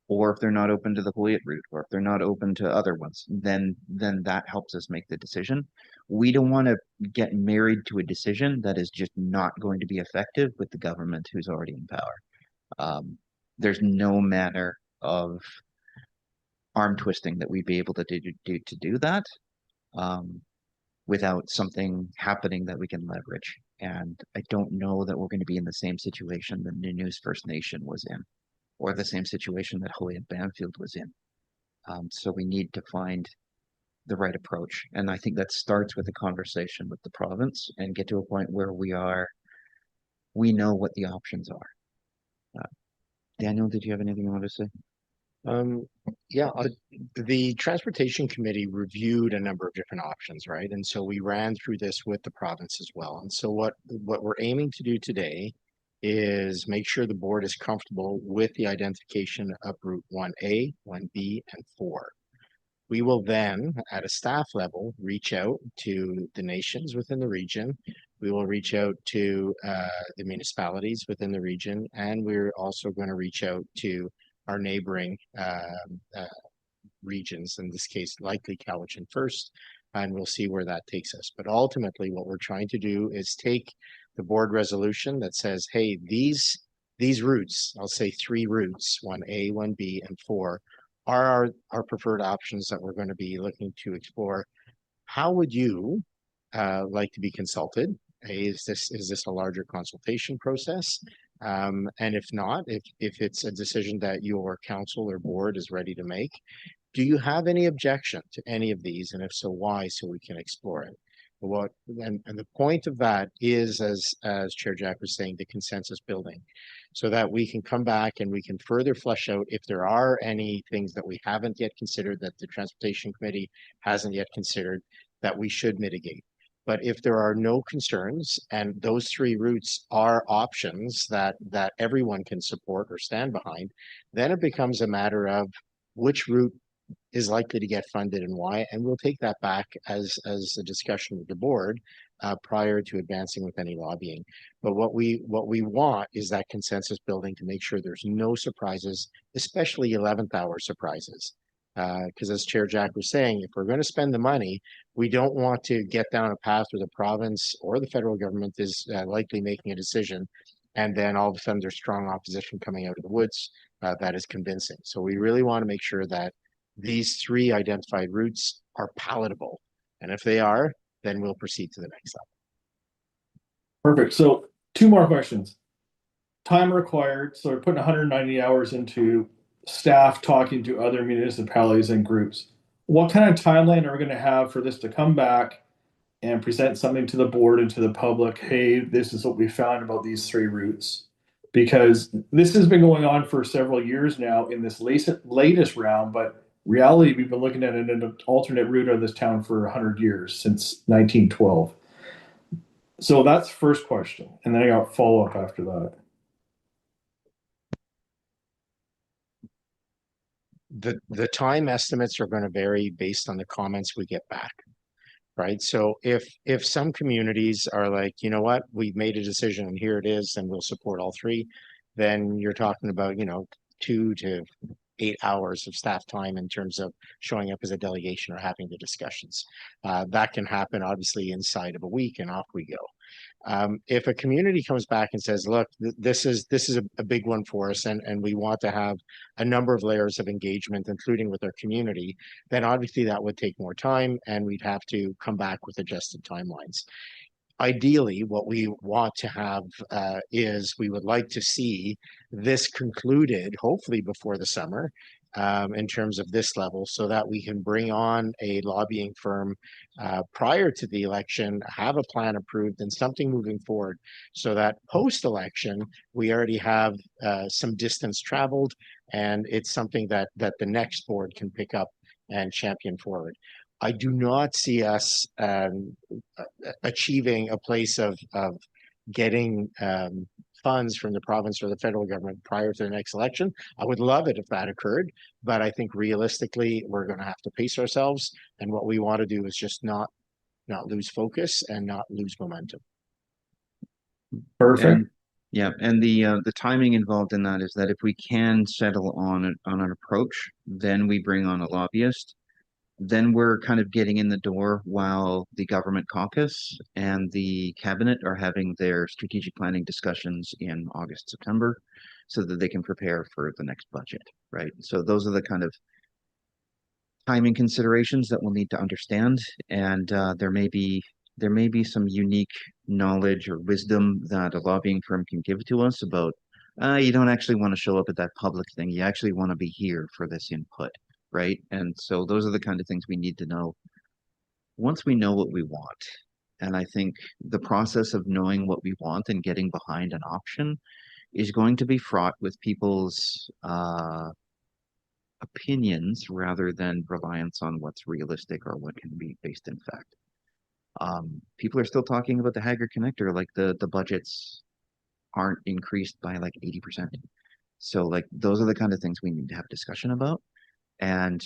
S1: Or if they're not open to the Hoyt route, or if they're not open to other ones, then that helps us make the decision. We don't want to get married to a decision that is just not going to be effective with the government who's already in power. There's no manner of arm twisting that we'd be able to do that without something happening that we can leverage. And I don't know that we're going to be in the same situation that Nunuz First Nation was in, or the same situation that Hoyt Banfield was in. So we need to find the right approach. And I think that starts with a conversation with the province and get to a point where we know what the options are. Daniel, did you have anything you want to say?
S6: Yeah, the Transportation Committee reviewed a number of different options, right? And so we ran through this with the province as well. And so what we're aiming to do today is make sure the board is comfortable with the identification of Route 1A, 1B, and 4. We will then, at a staff level, reach out to the nations within the region. We will reach out to the municipalities within the region, and we're also going to reach out to our neighboring regions, in this case, likely Cowichan first, and we'll see where that takes us. But ultimately, what we're trying to do is take the board resolution that says, hey, these routes, I'll say 3 routes, 1A, 1B, and 4, are our preferred options that we're going to be looking to explore. How would you like to be consulted? Is this a larger consultation process? And if not, if it's a decision that your council or board is ready to make, do you have any objection to any of these? And if so, why? So we can explore it. And the point of that is, as Chair Jack was saying, the consensus building, so that we can come back and we can further flesh out if there are any things that we haven't yet considered, that the Transportation Committee hasn't yet considered, that we should mitigate. But if there are no concerns and those 3 routes are options that everyone can support or stand behind, then it becomes a matter of which route is likely to get funded and why, and we'll take that back as a discussion with the board prior to advancing with any lobbying. But what we want is that consensus building to make sure there's no surprises, especially 11th hour surprises. Because as Chair Jack was saying, if we're going to spend the money, we don't want to get down a path where the province or the federal government is likely making a decision, and then all of a sudden there's strong opposition coming out of the woods that is convincing. So we really want to make sure that these 3 identified routes are palatable. And if they are, then we'll proceed to the next level.
S18: Perfect. So 2 more questions. Time required. So we're putting 190 hours into staff talking to other municipalities and groups. What kind of timeline are we going to have for this to come back and present something to the board and to the public? Hey, this is what we found about these 3 routes. Because this has been going on for several years now in this latest round, but reality, we've been looking at an alternate route of this town for 100 years, since 1912. So that's first question. And then I got follow-up after that.
S6: The time estimates are going to vary based on the comments we get back, right? So if some communities are like, you know what, we've made a decision and here it is, and we'll support all 3, then you're talking about, 2 to 8 hours of staff time in terms of showing up as a delegation or having the discussions. That can happen obviously inside of a week, and off we go. If a community comes back and says, look, this is a big one for us, and we want to have a number of layers of engagement, including with our community, then obviously that would take more time, and we'd have to come back with adjusted timelines. Ideally, what we want to have is we would like to see this concluded, hopefully before the summer, in terms of this level, so that we can bring on a lobbying firm prior to the election, have a plan approved and something moving forward, so that post-election, we already have some distance traveled, and it's something that the next board can pick up and champion forward. I do not see us achieving a place of getting funds from the province or the federal government prior to the next election. I would love it if that occurred, but I think realistically, we're going to have to pace ourselves. And what we want to do is just not lose focus and not lose momentum.
S18: Perfect.
S1: And the timing involved in that is that if we can settle on an approach, then we bring on a lobbyist. Then we're kind of getting in the door while the government caucus and the cabinet are having their strategic planning discussions in August, September, so that they can prepare for the next budget, right? So those are the kind of timing considerations that we'll need to understand. And there may be some unique knowledge or wisdom that a lobbying firm can give to us about, you don't actually want to show up at that public thing. You actually want to be here for this input. Right. And so those are the kind of things we need to know once we know what we want. And I think the process of knowing what we want and getting behind an option is going to be fraught with people's opinions rather than reliance on what's realistic or what can be based in fact. People are still talking about the Haggard connector, like the budgets aren't increased by like 80%. So like those are the kind of things we need to have discussion about and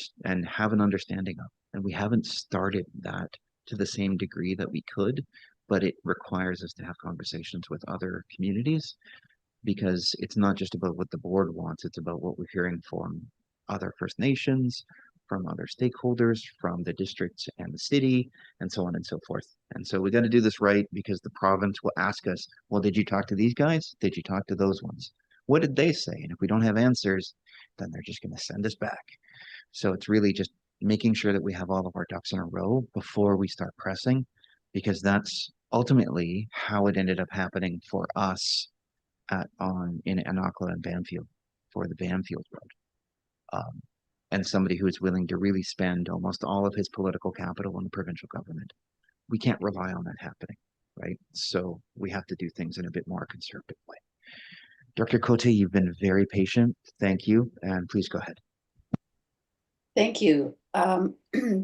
S1: have an understanding of. And we haven't started that to the same degree that we could, but it requires us to have conversations with other communities because it's not just about what the board wants, it's about what we're hearing from other First Nations, from other stakeholders, from the districts and the city, and so on and so forth. And so we got to do this right because the province will ask us, well, did you talk to these guys? Did you talk to those ones? What did they say? And if we don't have answers, then they're just going to send us back. So it's really just making sure that we have all of our ducks in a row before we start pressing, because that's ultimately how it ended up happening for us in Anakla and Banfield for the Banfield Road. And somebody who is willing to really spend almost all of his political capital in the provincial government. We can't rely on that happening, right? So we have to do things in a bit more conservative way. Dr. Cote, you've been very patient. Thank you. And please go ahead.
S13: Thank you.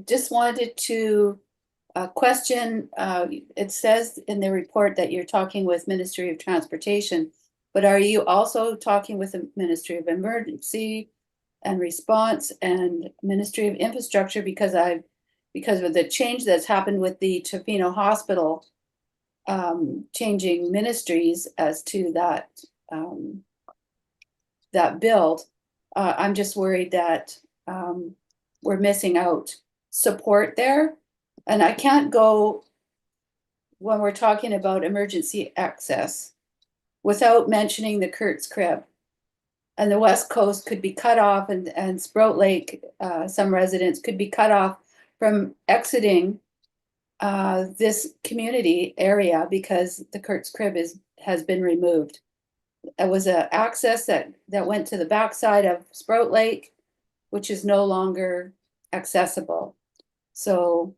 S13: Just wanted to question, it says in the report that you're talking with Ministry of Transportation, but are you also talking with the Ministry of Emergency and Response and Ministry of Infrastructure because of the change that's happened with the Tofino Hospital, changing ministries as to that that build. I'm just worried that we're missing out support there, and I can't go when we're talking about emergency access without mentioning the Kurtz Crib. And the West Coast could be cut off, and Sprout Lake, some residents could be cut off from exiting this community area because the Kurtz Crib has been removed. It was an access that went to the backside of Sprout Lake, which is no longer accessible. So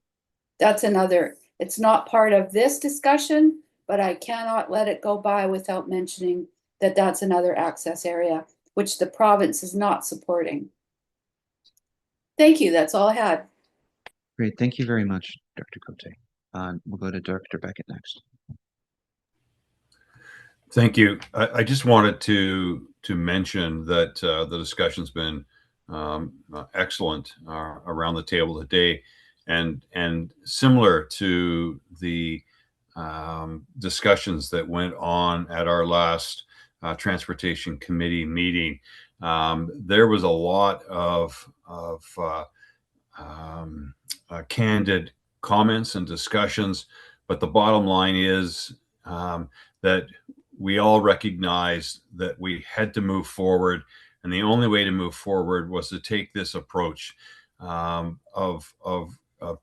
S13: that's another, it's not part of this discussion, but I cannot let it go by without mentioning that that's another access area which the province is not supporting. Thank you. That's all I had.
S1: Great. Thank you very much, Dr. Cote. We'll go to Dr. Beckett next.
S12: Thank you. I just wanted to mention that the discussion's been excellent around the table today, and similar to the discussions that went on at our last Transportation Committee meeting. There was a lot of candid comments and discussions, but the bottom line is that we all recognized that we had to move forward, and the only way to move forward was to take this approach of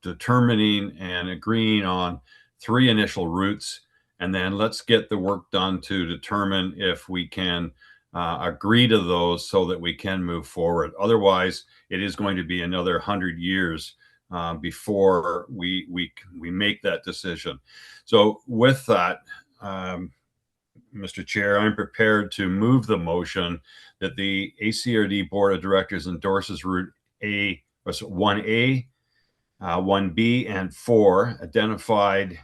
S12: determining and agreeing on 3 initial routes, and then let's get the work done to determine if we can agree to those so that we can move forward. Otherwise, it is going to be another 100 years before we make that decision. So with that, Mr. Chair, I'm prepared to move the motion that the ACRD Board of Directors endorses Route 1A, 1B, and 4 identified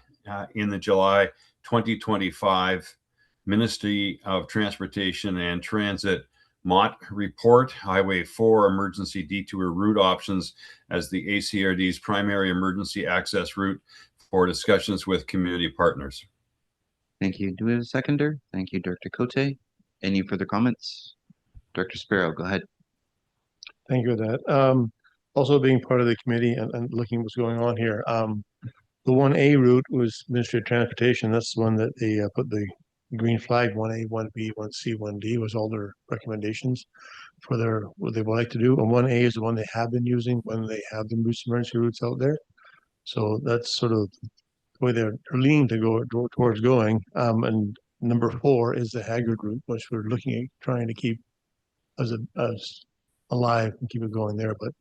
S12: in the July 2025 Ministry of Transportation and Transit MOT report, Highway 4 emergency detour route options as the ACRD's primary emergency access route for discussions with community partners.
S1: Thank you. Do we have a seconder? Thank you, Dr. Cote. Any further comments? Dr. Sparrow, go ahead.
S4: Thank you for that. Also being part of the committee and looking what's going on here. The 1A route was Ministry of Transportation. That's the one that they put the green flag. 1A, 1B, 1C, 1D was all their recommendations for what they would like to do. And 1A is the one they have been using when they have the emergency routes out there. So that's sort of the way they're leaning to go towards going. And number 4 is the Haggard route, which we're looking at trying to keep as alive and keep it going there. But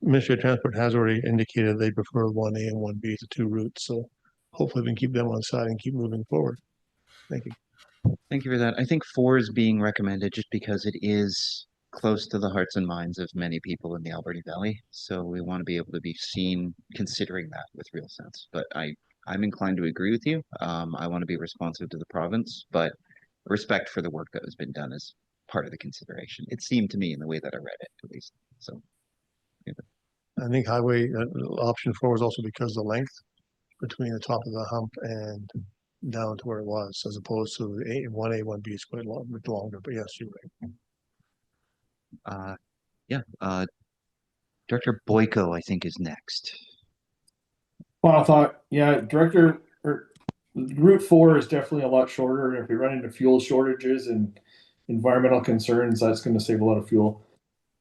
S4: Ministry of Transport has already indicated they prefer 1A and 1B as the 2 routes. So hopefully we can keep them on side and keep moving forward. Thank you.
S1: Thank you for that. I think 4 is being recommended just because it is close to the hearts and minds of many people in the Alberta Valley. So we want to be able to be seen considering that with real sense. But I'm inclined to agree with you. I want to be responsive to the province, but respect for the work that has been done is part of the consideration. It seemed to me in the way that I read it, at least. So
S4: I think highway option 4 was also because the length between the top of the hump and down to where it was, as opposed to the 1A, 1B is quite long, bit longer. But yes, you're right.
S1: yeah, Director Boyko, I think, is next.
S18: Final thought, yeah, Director, or Route 4 is definitely a lot shorter. And if we run into fuel shortages and environmental concerns, that's going to save a lot of fuel.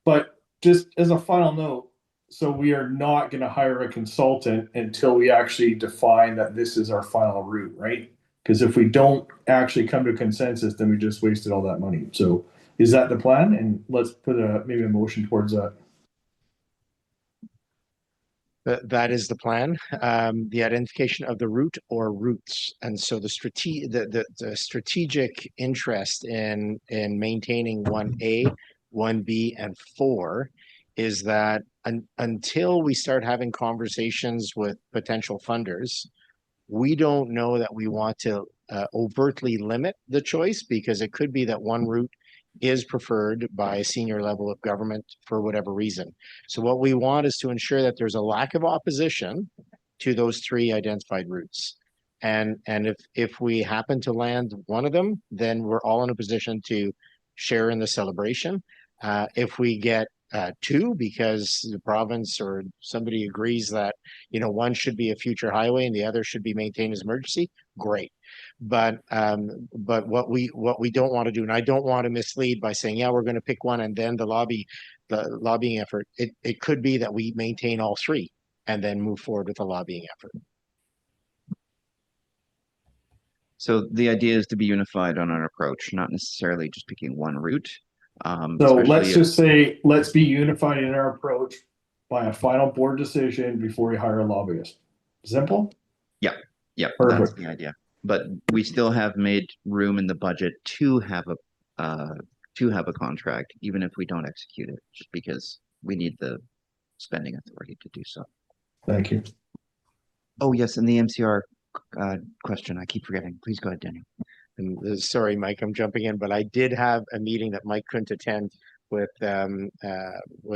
S18: But just as a final note, so we are not going to hire a consultant until we actually define that this is our final route, right? Because if we don't actually come to a consensus, then we just wasted all that money. So is that the plan? And let's put maybe a motion towards that.
S6: That is the plan. The identification of the route or routes, and so the strategic interest in maintaining 1A, 1B, and 4 is that until we start having conversations with potential funders, we don't know that we want to overtly limit the choice, because it could be that one route is preferred by a senior level of government for whatever reason. So what we want is to ensure that there's a lack of opposition to those 3 identified routes. And if we happen to land one of them, then we're all in a position to share in the celebration. If we get 2, because the province or somebody agrees that, you know, one should be a future highway and the other should be maintained as emergency, great. But what we don't want to do, and I don't want to mislead by saying, yeah, we're going to pick one and then the lobbying effort. It could be that we maintain all 3 and then move forward with the lobbying effort.
S1: So the idea is to be unified on our approach, not necessarily just picking one route.
S18: So let's just say, let's be unified in our approach by a final board decision before we hire a lobbyist. Simple?
S1: Yeah,
S18: Perfect.
S1: that's the idea. But we still have made room in the budget to have a contract, even if we don't execute it, just because we need the spending authority to do so.
S18: Thank you.
S1: Oh yes, and the MCR question, I keep forgetting. Please go ahead, Daniel.
S6: And sorry, Mike, I'm jumping in, but I did have a meeting that Mike couldn't attend with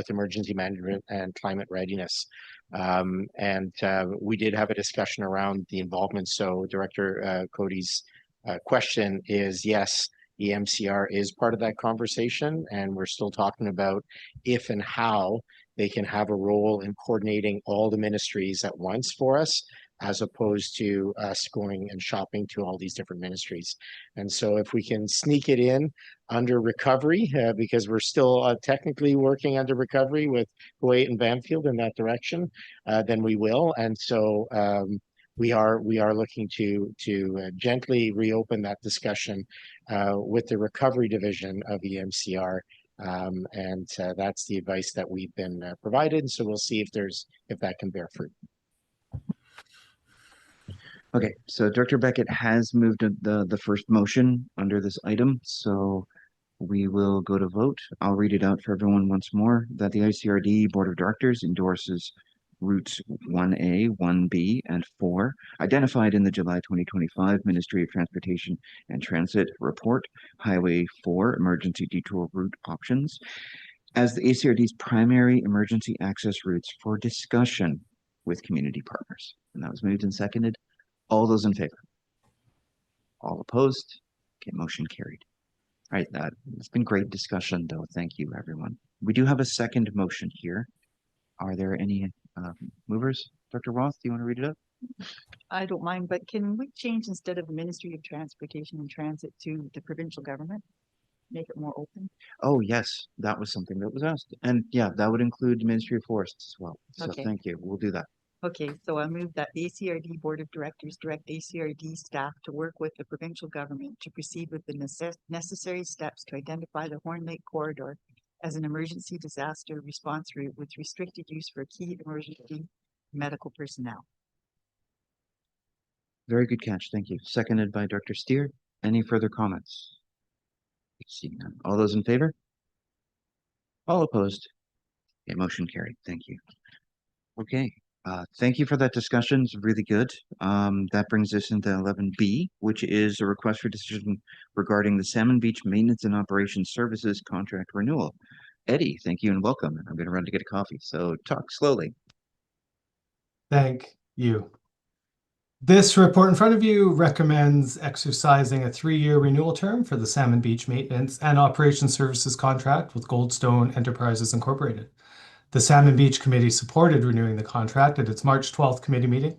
S6: emergency management and climate readiness. We did have a discussion around the involvement. So Director Cody's question is, yes, the MCR is part of that conversation, and we're still talking about if and how they can have a role in coordinating all the ministries at once for us, as opposed to us going and shopping to all these different ministries. And so if we can sneak it in under recovery, because we're still technically working under recovery with Kuwait and Bamfield in that direction, then we will. And so we are looking to gently reopen that discussion with the recovery division of EMCR. That's the advice that we've been provided. So we'll see if that can bear fruit.
S1: Okay, so Director Beckett has moved the first motion under this item, so we will go to vote. I'll read it out for everyone once more, that the ICRD Board of Directors endorses routes 1A, 1B, and 4, identified in the July 2025 Ministry of Transportation and Transit report, Highway 4 Emergency Detour Route Options, as the ACRD's primary emergency access routes for discussion with community partners. And that was moved and seconded. All those in favor? All opposed? Okay, motion carried. All right, it's been great discussion, though. Thank you, everyone. We do have a second motion here. Are there any movers? Dr. Roth, do you want to read it up?
S5: I don't mind, but can we change, instead of the Ministry of Transportation and Transit, to the provincial government? Make it more open?
S1: Oh, yes, that was something that was asked. And yeah, that would include the Ministry of Forests as well. So
S5: Okay.
S1: Thank you. We'll do that.
S5: Okay, so I move that the ACRD Board of Directors direct ACRD staff to work with the provincial government to proceed with the necessary steps to identify the Horn Lake Corridor as an emergency disaster response route with restricted use for key emergency medical personnel.
S1: Very good catch. Thank you. Seconded by Dr. Steer. Any further comments? Seeing none. All those in favor? All opposed? Okay, motion carried. Thank you. Okay, thank you for that discussion. It's really good. That brings us into 11B, which is a request for decision regarding the Salmon Beach Maintenance and Operations Services contract renewal. Eddie, thank you and welcome. I'm going to run to get a coffee, so talk slowly.
S19: Thank you. This report in front of you recommends exercising a 3-year renewal term for the Salmon Beach Maintenance and Operations Services contract with Goldstone Enterprises Incorporated. The Salmon Beach Committee supported renewing the contract at its March 12th committee meeting.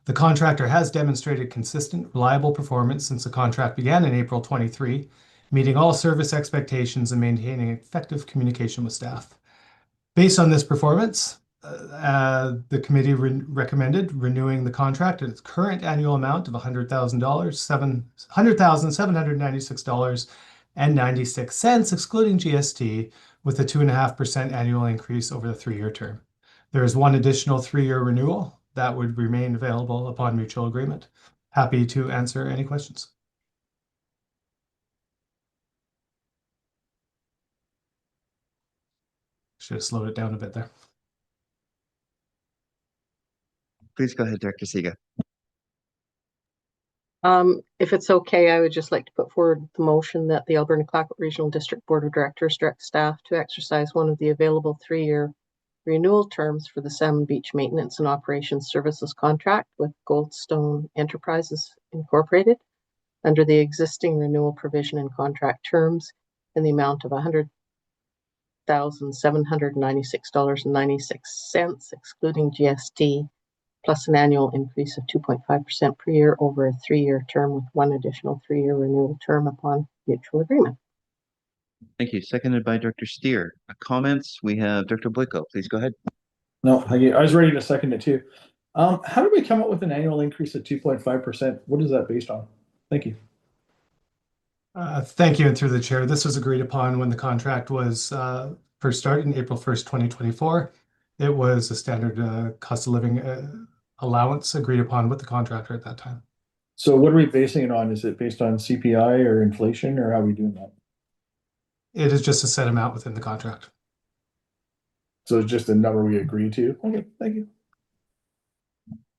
S19: The contractor has demonstrated consistent, reliable performance since the contract began in April 23, meeting all service expectations and maintaining effective communication with staff. Based on this performance, the committee recommended renewing the contract at its current annual amount of $100,796.96, excluding GST, with a 2.5% annual increase over the 3-year term. There is one additional 3-year renewal that would remain available upon mutual agreement. Happy to answer any questions. Should have slowed it down a bit there.
S1: Please go ahead, Director Siga.
S11: If it's okay, I would just like to put forward the motion that the Alberta Clayoquot Regional District Board of Directors direct staff to exercise one of the available 3-year renewal terms for the Salmon Beach Maintenance and Operations Services contract with Goldstone Enterprises Incorporated under the existing renewal provision and contract terms in the amount of $100,796.96, excluding GST, plus an annual increase of 2.5% per year over a 3-year term with one additional 3-year renewal term upon mutual agreement.
S1: Thank you. Seconded by Director Steer. Comments? We have Director Boyko. Please go ahead.
S18: No, I was ready to second it too. How did we come up with an annual increase of 2.5%? What is that based on? Thank you.
S19: Thank you, and through the chair. This was agreed upon when the contract was first started in April 1st, 2024. It was a standard cost of living allowance agreed upon with the contractor at that time.
S18: So what are we basing it on? Is it based on CPI or inflation, or how are we doing that?
S19: It is just a set amount within the contract.
S18: So it's just a number we agree to? Okay, thank you.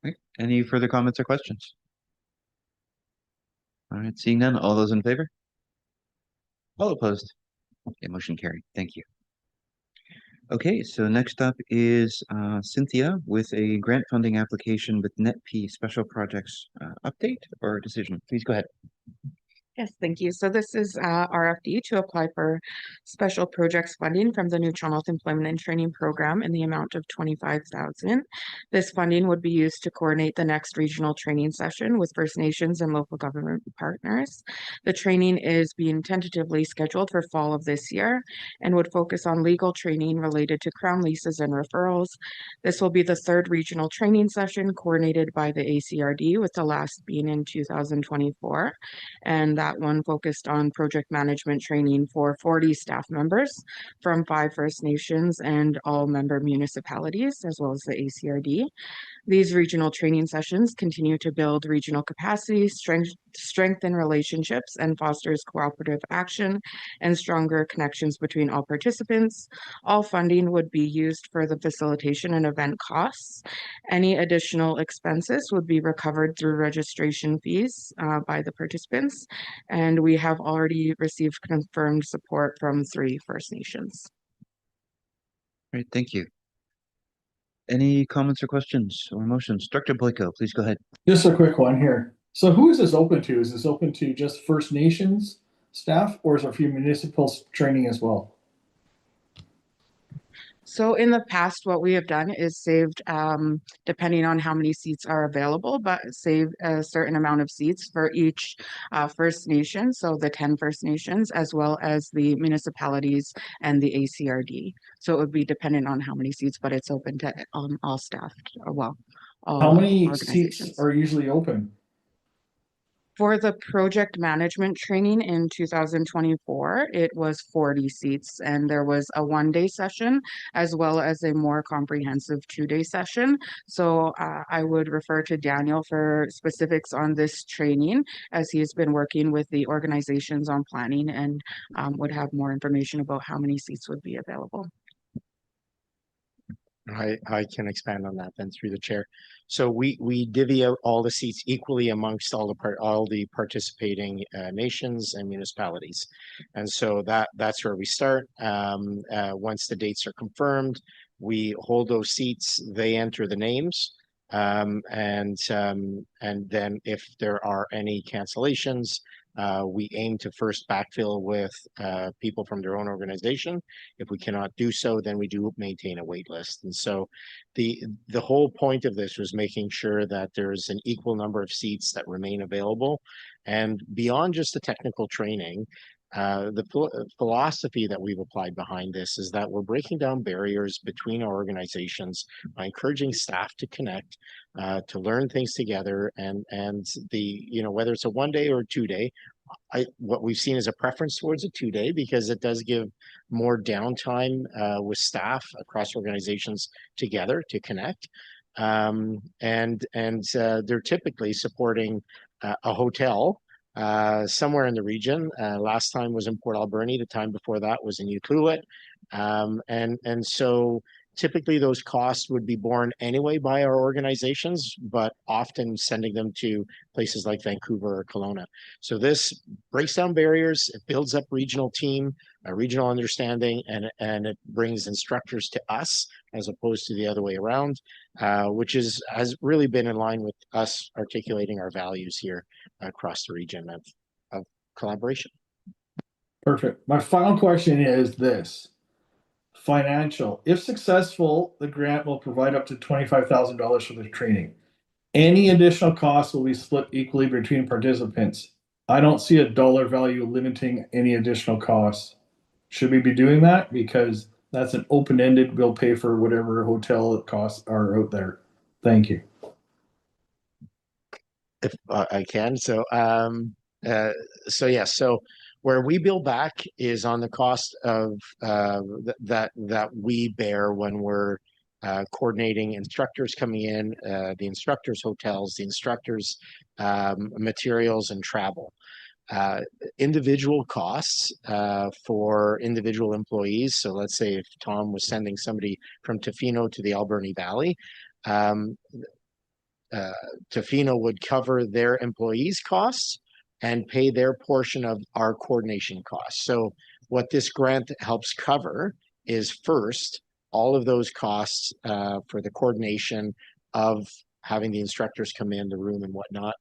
S1: Okay. Any further comments or questions? All right, seeing none, all those in favor? All opposed? Okay, motion carried. Thank you. Okay, so next up is Cynthia with a grant funding application with NetP Special Projects update or decision. Please go ahead.
S2: Yes, thank you. So this is RFD to apply for special projects funding from the Neutral North Employment and Training Program in the amount of $25,000. This funding would be used to coordinate the next regional training session with First Nations and local government partners. The training is being tentatively scheduled for fall of this year and would focus on legal training related to crown leases and referrals. This will be the 3rd regional training session coordinated by the ACRD, with the last being in 2024. And that one focused on project management training for 40 staff members from 5 First Nations and all member municipalities, as well as the ACRD. These regional training sessions continue to build regional capacity, strengthen relationships, and fosters cooperative action and stronger connections between all participants. All funding would be used for the facilitation and event costs. Any additional expenses would be recovered through registration fees by the participants, and we have already received confirmed support from 3 First Nations.
S1: Great, thank you. Any comments or questions or motions? Director Boyko, please go ahead.
S18: Just a quick one here. So who is this open to? Is this open to just First Nations staff, or is there a few municipal training as well?
S2: So in the past, what we have done is saved, depending on how many seats are available, but save a certain amount of seats for each First Nation, so the 10 First Nations, as well as the municipalities and the ACRD. So it would be dependent on how many seats, but it's open to all staff, well, all
S18: how many
S2: organizations.
S18: seats are usually open?
S2: For the project management training in 2024, it was 40 seats, and there was a 1-day session as well as a more comprehensive 2-day session. So I would refer to Daniel for specifics on this training, as he has been working with the organizations on planning and would have more information about how many seats would be available.
S6: I can expand on that then through the chair. So we divvy out all the seats equally amongst all the participating nations and municipalities, and so that's where we start. Once the dates are confirmed, we hold those seats. They enter the names, and then if there are any cancellations, we aim to first backfill with people from their own organization. If we cannot do so, then we do maintain a wait list. And so the whole point of this was making sure that there's an equal number of seats that remain available. And beyond just the technical training, the philosophy that we've applied behind this is that we're breaking down barriers between our organizations by encouraging staff to connect, to learn things together, and whether it's a 1-day or a 2-day, what we've seen is a preference towards a 2-day because it does give more downtime with staff across organizations together to connect, and they're typically supporting a hotel somewhere in the region. Last time was in Port Alberni. The time before that was in Ucluelet. And so typically those costs would be borne anyway by our organizations, but often sending them to places like Vancouver or Kelowna. So this breaks down barriers, it builds up regional team, a regional understanding, and it brings instructors to us as opposed to the other way around, which has really been in line with us articulating our values here across the region of collaboration.
S18: Perfect. My final question is this. Financial. If successful, the grant will provide up to $25,000 for the training. Any additional costs will be split equally between participants. I don't see a dollar value limiting any additional costs. Should we be doing that? Because that's an open-ended, we'll pay for whatever hotel costs are out there. Thank you.
S6: If I can. So where we bill back is on the cost of that we bear when we're coordinating instructors coming in, the instructors' hotels, the instructors' materials and travel. Individual costs for individual employees. So let's say if Tom was sending somebody from Tofino to the Alberni Valley, Tofino would cover their employees' costs and pay their portion of our coordination costs. So what this grant helps cover is first, all of those costs for the coordination of having the instructors come in the room and whatnot,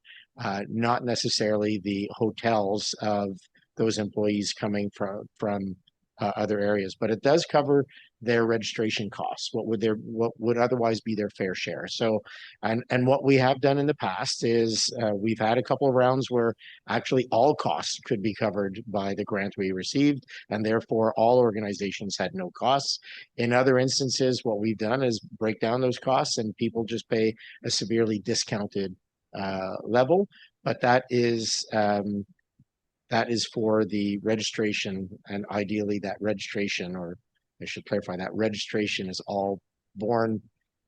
S6: not necessarily the hotels of those employees coming from other areas, but it does cover their registration costs, what would otherwise be their fair share. So, and what we have done in the past is we've had a couple of rounds where actually all costs could be covered by the grant we received, and therefore all organizations had no costs. In other instances, what we've done is break down those costs and people just pay a severely discounted level, but that is for the registration, and ideally that registration, or I should clarify, that registration is all borne.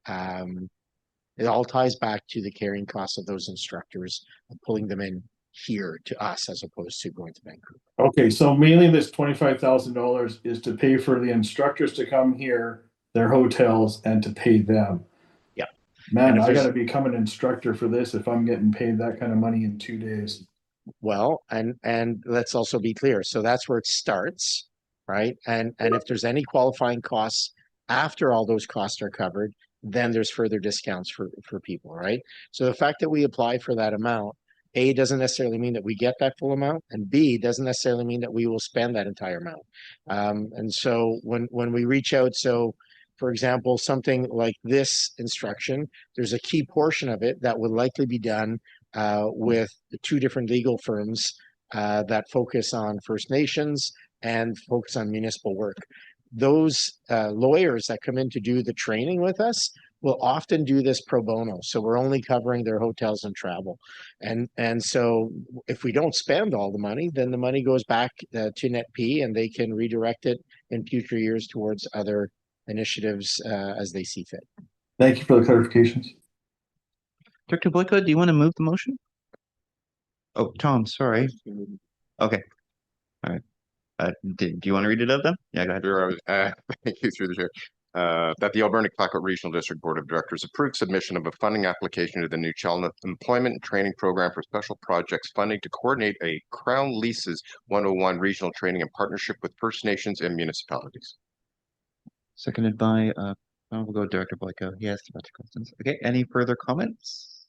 S6: It all ties back to the carrying costs of those instructors and pulling them in here to us as opposed to going to Vancouver.
S18: Okay, so mainly this $25,000 is to pay for the instructors to come here, their hotels, and to pay them.
S6: Yeah.
S18: Man, I got to become an instructor for this if I'm getting paid that kind of money in 2 days.
S6: Well, and let's also be clear. So that's where it starts, right? And if there's any qualifying costs after all those costs are covered, then there's further discounts for people, right? So the fact that we apply for that amount, A, doesn't necessarily mean that we get that full amount, and B, doesn't necessarily mean that we will spend that entire amount. And so when we reach out, so for example, something like this instruction, there's a key portion of it that will likely be done with the 2 different legal firms that focus on First Nations and focus on municipal work. Those lawyers that come in to do the training with us will often do this pro bono. So we're only covering their hotels and travel. And so if we don't spend all the money, then the money goes back to NetP and they can redirect it in future years towards other initiatives as they see fit.
S18: Thank you for the clarifications.
S1: Director Boyko, do you want to move the motion? Oh, Tom, sorry. Okay. All right. Do you want to read it out then? Yeah, go ahead.
S7: Sure, thank you through the chair. That the Alberni Clayoquot Regional District Board of Directors approve submission of a funding application to the New Chalmette Employment and Training Program for Special Projects funding to coordinate a Crown Leases 101 regional training in partnership with First Nations and municipalities.
S1: Seconded by, we'll go Director Boyko. Yes, lots of questions. Okay, any further comments?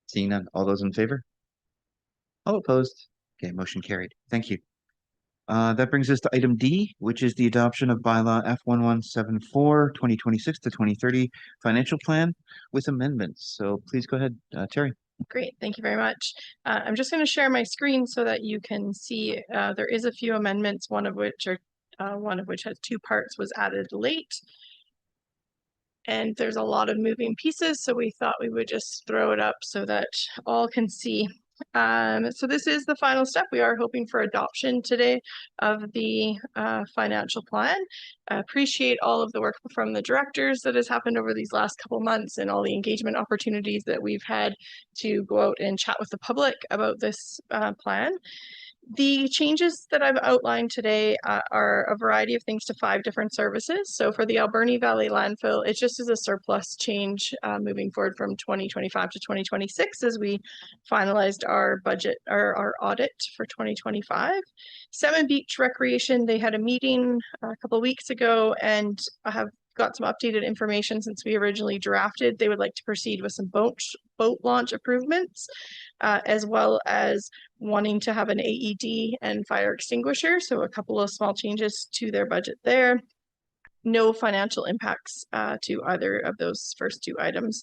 S1: Seeing none, all those in favor? All opposed? Okay, motion carried. Thank you. That brings us to item D, which is the adoption of bylaw F1174 2026 to 2030 financial plan with amendments. So please go ahead, Terry.
S10: Great, thank you very much. I'm just going to share my screen so that you can see there is a few amendments, one of which has two parts, was added late. And there's a lot of moving pieces, so we thought we would just throw it up so that all can see. So this is the final step. We are hoping for adoption today of the financial plan. I appreciate all of the work from the directors that has happened over these last couple months and all the engagement opportunities that we've had to go out and chat with the public about this plan. The changes that I've outlined today are a variety of things to 5 different services. So for the Alberni Valley landfill, it just is a surplus change moving forward from 2025 to 2026 as we finalized our budget, our audit for 2025. Salmon Beach Recreation, they had a meeting a couple of weeks ago and I have got some updated information since we originally drafted. They would like to proceed with some boat launch improvements, as well as wanting to have an AED and fire extinguisher. So a couple of small changes to their budget there. No financial impacts to either of those first 2 items.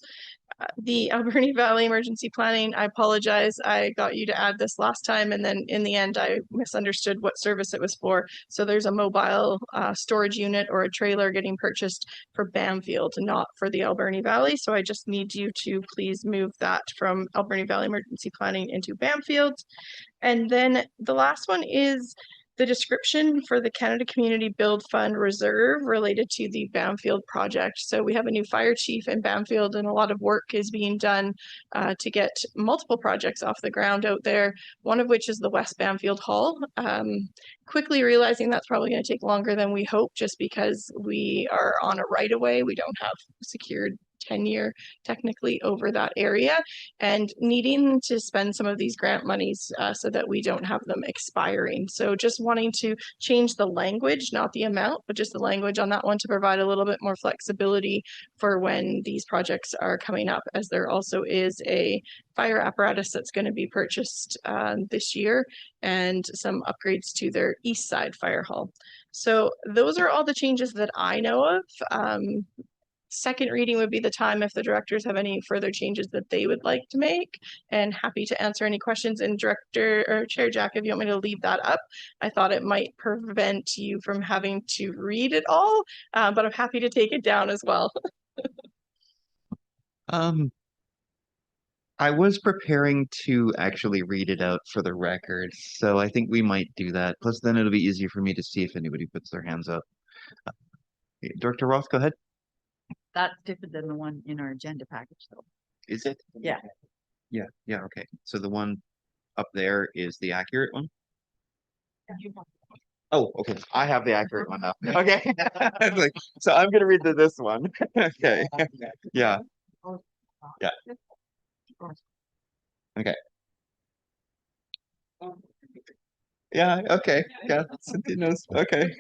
S10: The Alberni Valley Emergency Planning, I apologize. I got you to add this last time and then in the end I misunderstood what service it was for. So there's a mobile storage unit or a trailer getting purchased for Bamfield, not for the Alberni Valley. So I just need you to please move that from Alberni Valley Emergency Planning into Bamfield. And then the last one is the description for the Canada Community Build Fund Reserve related to the Bamfield project. So we have a new fire chief in Bamfield and a lot of work is being done to get multiple projects off the ground out there, one of which is the West Bamfield Hall. Quickly realizing that's probably going to take longer than we hope just because we are on a right-of-way. We don't have secured tenure technically over that area and needing to spend some of these grant monies so that we don't have them expiring. So just wanting to change the language, not the amount, but just the language on that one to provide a little bit more flexibility for when these projects are coming up, as there also is a fire apparatus that's going to be purchased this year and some upgrades to their east side fire hall. So those are all the changes that I know of. Second reading would be the time if the directors have any further changes that they would like to make, and happy to answer any questions. And Director or Chair Jack, if you want me to leave that up, I thought it might prevent you from having to read it all, but I'm happy to take it down as well.
S1: I was preparing to actually read it out for the record, so I think we might do that. Plus, then it'll be easier for me to see if anybody puts their hands up. Director Roth, go ahead.
S5: That's different than the one in our agenda package, though.
S1: Is it?
S5: Yeah.
S1: Yeah, okay. So the one up there is the accurate one? Oh, okay. I have the accurate one up. Okay. Like, so I'm gonna read this one. Okay. Yeah. Yeah. Okay. Yeah, okay. Yeah, Cynthia knows. Okay.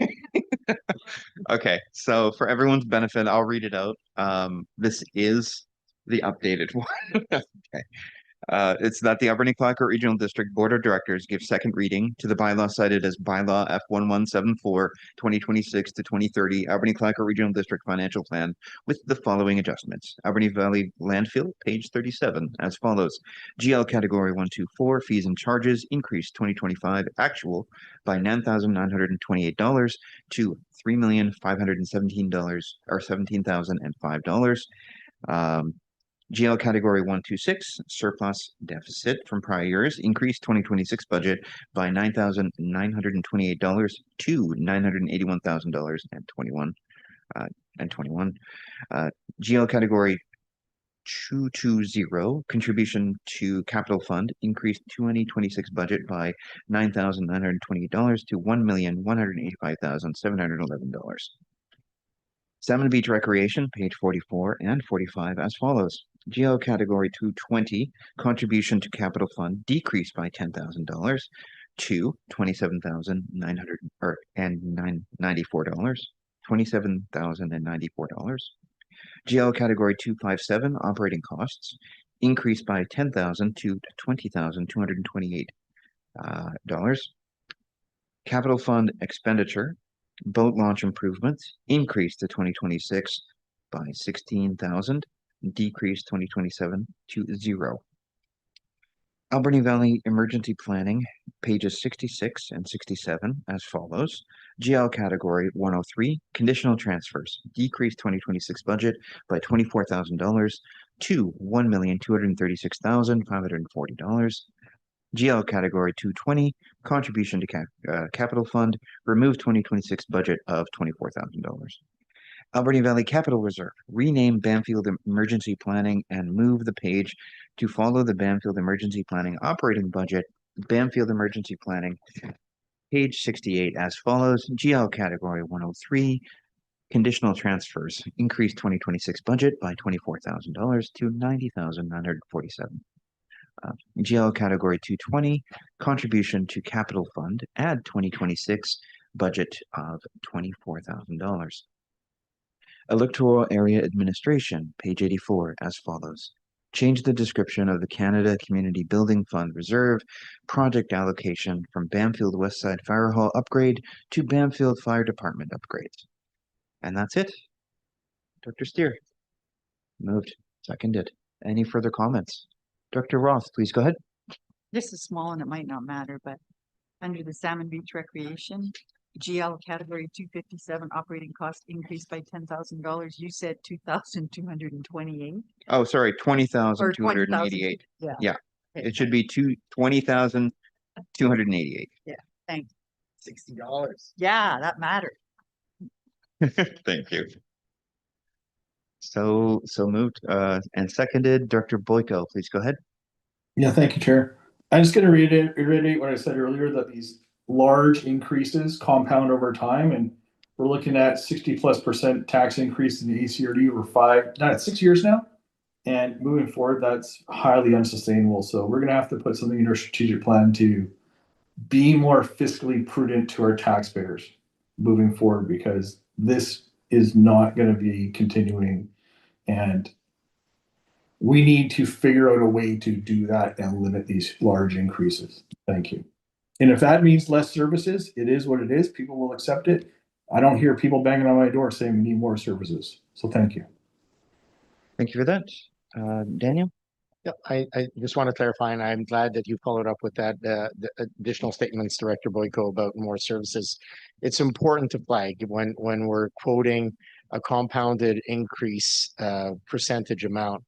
S1: Okay, so for everyone's benefit, I'll read it out. This is the updated one. Okay. It's that the Alberni Clayoquot Regional District Board of Directors give second reading to the bylaw cited as bylaw F1174 2026 to 2030 Alberni Clayoquot Regional District Financial Plan with the following adjustments. Alberni Valley Landfill, page 37, as follows. GL Category 124 fees and charges increased 2025 actual by $9,928 to $3,517 or $17,005. GL Category 126, surplus deficit from prior years, increased 2026 budget by $9,928 to $981,000 and 21. GL Category 220, contribution to capital fund, increased 2026 budget by $9,928 to $1,185,711. Salmon Beach Recreation, page 44 and 45, as follows. GL Category 220, contribution to capital fund, decreased by $10,000 to $27,094. GL Category 257, operating costs, increased by $10,000 to $20,228. Capital fund expenditure, boat launch improvements, increased to 2026 by $16,000, decreased 2027 to $0. Alberni Valley Emergency Planning, pages 66 and 67, as follows. GL Category 103, conditional transfers, decreased 2026 budget by $24,000 to $1,236,540. GL Category 220, contribution to capital fund, removed 2026 budget of $24,000. Alberni Valley Capital Reserve, rename Bamfield Emergency Planning and move the page to follow the Bamfield Emergency Planning operating budget. Bamfield Emergency Planning, page 68, as follows. GL Category 103, conditional transfers, increased 2026 budget by $24,000 to $90,947. GL Category 220, contribution to capital fund, add 2026 budget of $24,000. Electoral Area Administration, page 84, as follows. Change the description of the Canada Community Building Fund Reserve project allocation from Bamfield Westside Fire Hall upgrade to Bamfield Fire Department upgrades. And that's it. Dr. Steer. Moved. Seconded. Any further comments? Dr. Roth, please go ahead.
S5: This is small and it might not matter, but under the Salmon Beach Recreation, GL Category 257 operating cost increased by $10,000. You said 2,228.
S1: Oh, sorry, 20,288. Yeah.
S5: Okay.
S1: It should be 20,288.
S5: Yeah, thanks. $60. Yeah, that mattered.
S1: Thank you. So moved and seconded. Dr. Boyko, please go ahead.
S18: Yeah, thank you, Chair. I'm just going to reiterate what I said earlier, that these large increases compound over time, and we're looking at 60+% tax increase in the ACRD over 6 years now. And moving forward, that's highly unsustainable. So we're going to have to put something in our strategic plan to be more fiscally prudent to our taxpayers moving forward, because this is not going to be continuing. And we need to figure out a way to do that and limit these large increases. Thank you. And if that means less services, it is what it is. People will accept it. I don't hear people banging on my door saying we need more services. So thank you.
S1: Thank you for that. Daniel?
S6: Yeah, I just want to clarify, and I'm glad that you followed up with that, the additional statements, Director Boyko, about more services. It's important to flag when we're quoting a compounded increase percentage amount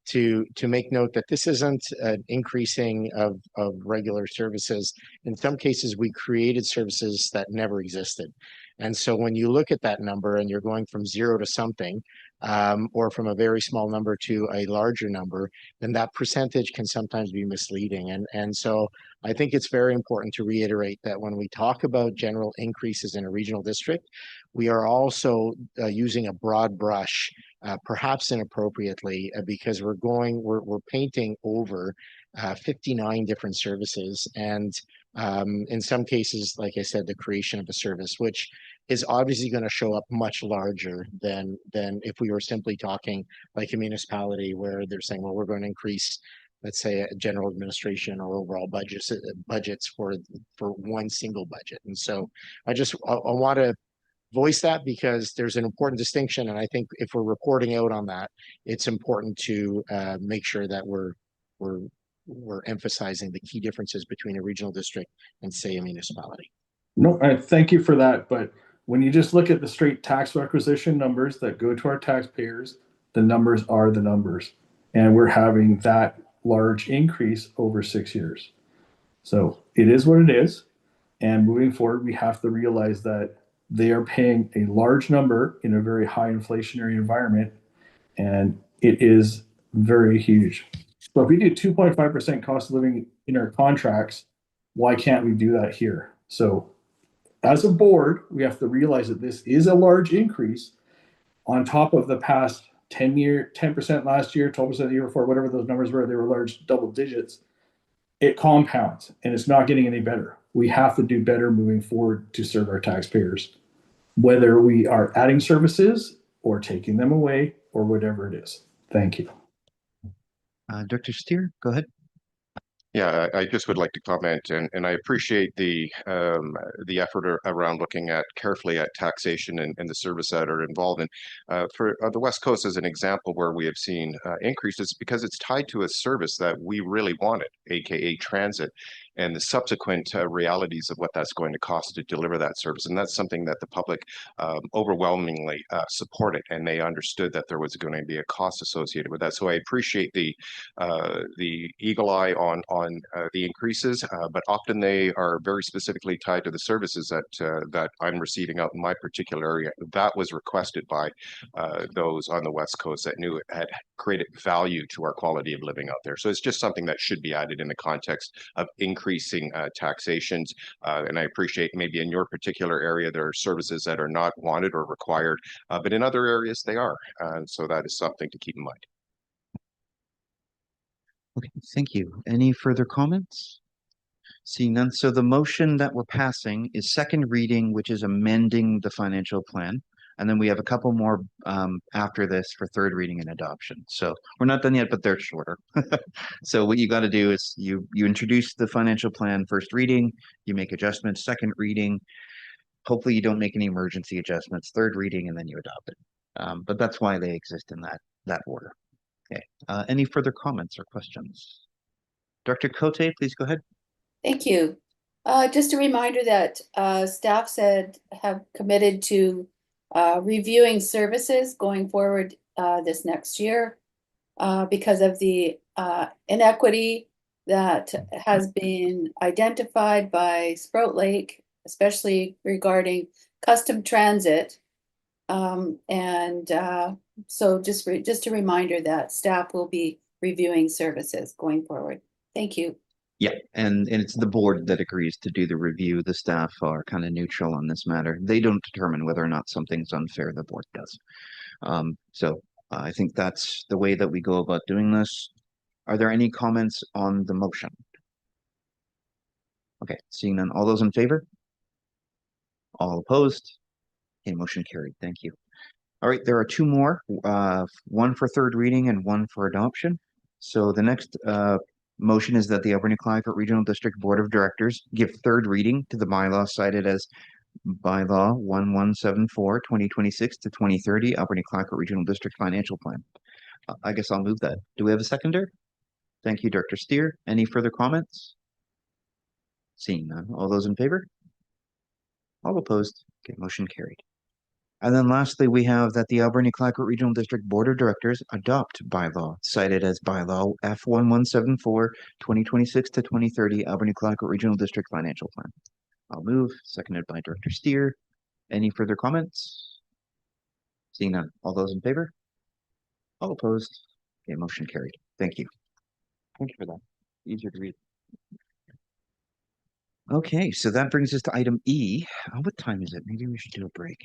S6: to make note that this isn't an increasing of regular services. In some cases, we created services that never existed. And so when you look at that number and you're going from zero to something, or from a very small number to a larger number, then that percentage can sometimes be misleading. And so I think it's very important to reiterate that when we talk about general increases in a regional district, we are also using a broad brush, perhaps inappropriately, because we're painting over 59 different services. And in some cases, like I said, the creation of a service, which is obviously going to show up much larger than if we were simply talking like a municipality where they're saying, well, we're going to increase let's say, general administration or overall budgets for one single budget. And so I want to voice that because there's an important distinction. And I think if we're reporting out on that, it's important to make sure that we're emphasizing the key differences between a regional district and, say, a municipality.
S18: No, thank you for that. But when you just look at the straight tax requisition numbers that go to our taxpayers, the numbers are the numbers. And we're having that large increase over 6 years. So it is what it is. And moving forward, we have to realize that they are paying a large number in a very high inflationary environment. And it is very huge. So if we do 2.5% cost of living in our contracts, why can't we do that here? So as a board, we have to realize that this is a large increase on top of the past 10% last year, 12% the year before, whatever those numbers were, they were large double digits. It compounds and it's not getting any better. We have to do better moving forward to serve our taxpayers, whether we are adding services or taking them away or whatever it is. Thank you.
S1: Dr. Steer, go ahead.
S7: Yeah, I just would like to comment, and I appreciate the effort around looking at carefully at taxation and the service that are involved in. For the West Coast as an example where we have seen increases because it's tied to a service that we really wanted, aka transit, and the subsequent realities of what that's going to cost to deliver that service. And that's something that the public overwhelmingly supported, and they understood that there was going to be a cost associated with that. So I appreciate the eagle eye on the increases, but often they are very specifically tied to the services that I'm receiving out in my particular area. That was requested by those on the West Coast that knew it had created value to our quality of living out there. So it's just something that should be added in the context of increasing taxations. And I appreciate maybe in your particular area, there are services that are not wanted or required, but in other areas they are. So that is something to keep in mind.
S1: Okay, thank you. Any further comments? Seeing none. So the motion that we're passing is second reading, which is amending the financial plan. And then we have a couple more after this for third reading and adoption. So we're not done yet, but they're shorter. So what you got to do is you introduce the financial plan first reading, you make adjustments second reading. Hopefully you don't make any emergency adjustments third reading, and then you adopt it. But that's why they exist in that order. Okay. Any further comments or questions? Dr. Cote, please go ahead.
S13: Thank you. Just a reminder that staff have committed to reviewing services going forward this next year because of the inequity that has been identified by Sprout Lake, especially regarding custom transit. So just a reminder that staff will be reviewing services going forward. Thank you.
S1: Yeah, and it's the board that agrees to do the review. The staff are kind of neutral on this matter. They don't determine whether or not something's unfair. The board does. So I think that's the way that we go about doing this. Are there any comments on the motion? Okay, seeing none. All those in favor? All opposed? Okay, motion carried. Thank you. All right, there are two more, one for third reading and one for adoption. So the next motion is that the Alberni-Clayoquot Regional District Board of Directors give third reading to the bylaw cited as Bylaw 1174, 2026 to 2030 Alberni-Clayoquot Regional District Financial Plan. I guess I'll move that. Do we have a seconder? Thank you, Dr. Steer. Any further comments? Seeing none. All those in favor? All opposed? Okay, motion carried. And then lastly, we have that the Alberni-Clayoquot Regional District Board of Directors adopt bylaw cited as Bylaw F1174, 2026 to 2030 Alberni-Clayoquot Regional District Financial Plan. I'll move, seconded by Director Steer. Any further comments? Seeing none. All those in favor? All opposed? Okay, motion carried. Thank you. Thank you for that. Easier to read. Okay, so that brings us to item E. What time is it? Maybe we should do a break.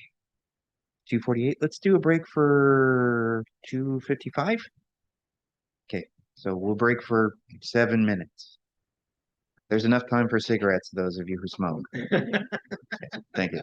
S1: 2:48. Let's do a break for 2:55. Okay, so we'll break for 7 minutes. There's enough time for cigarettes, those of you who smoke. Okay, thank you.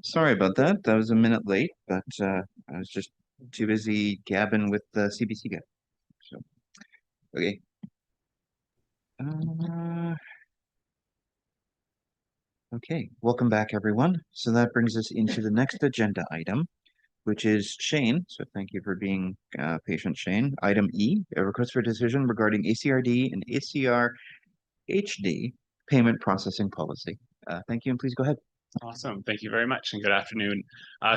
S1: Sorry about that. That was a minute late, but I was just too busy gabbing with the CBC guy. So, okay. Okay, welcome back, everyone. So that brings us into the next agenda item, which is Shane. So thank you for being patient, Shane. Item E, a request for decision regarding ACRD and ACR HD payment processing policy. Thank you, and please go ahead.
S9: Awesome. Thank you very much and good afternoon.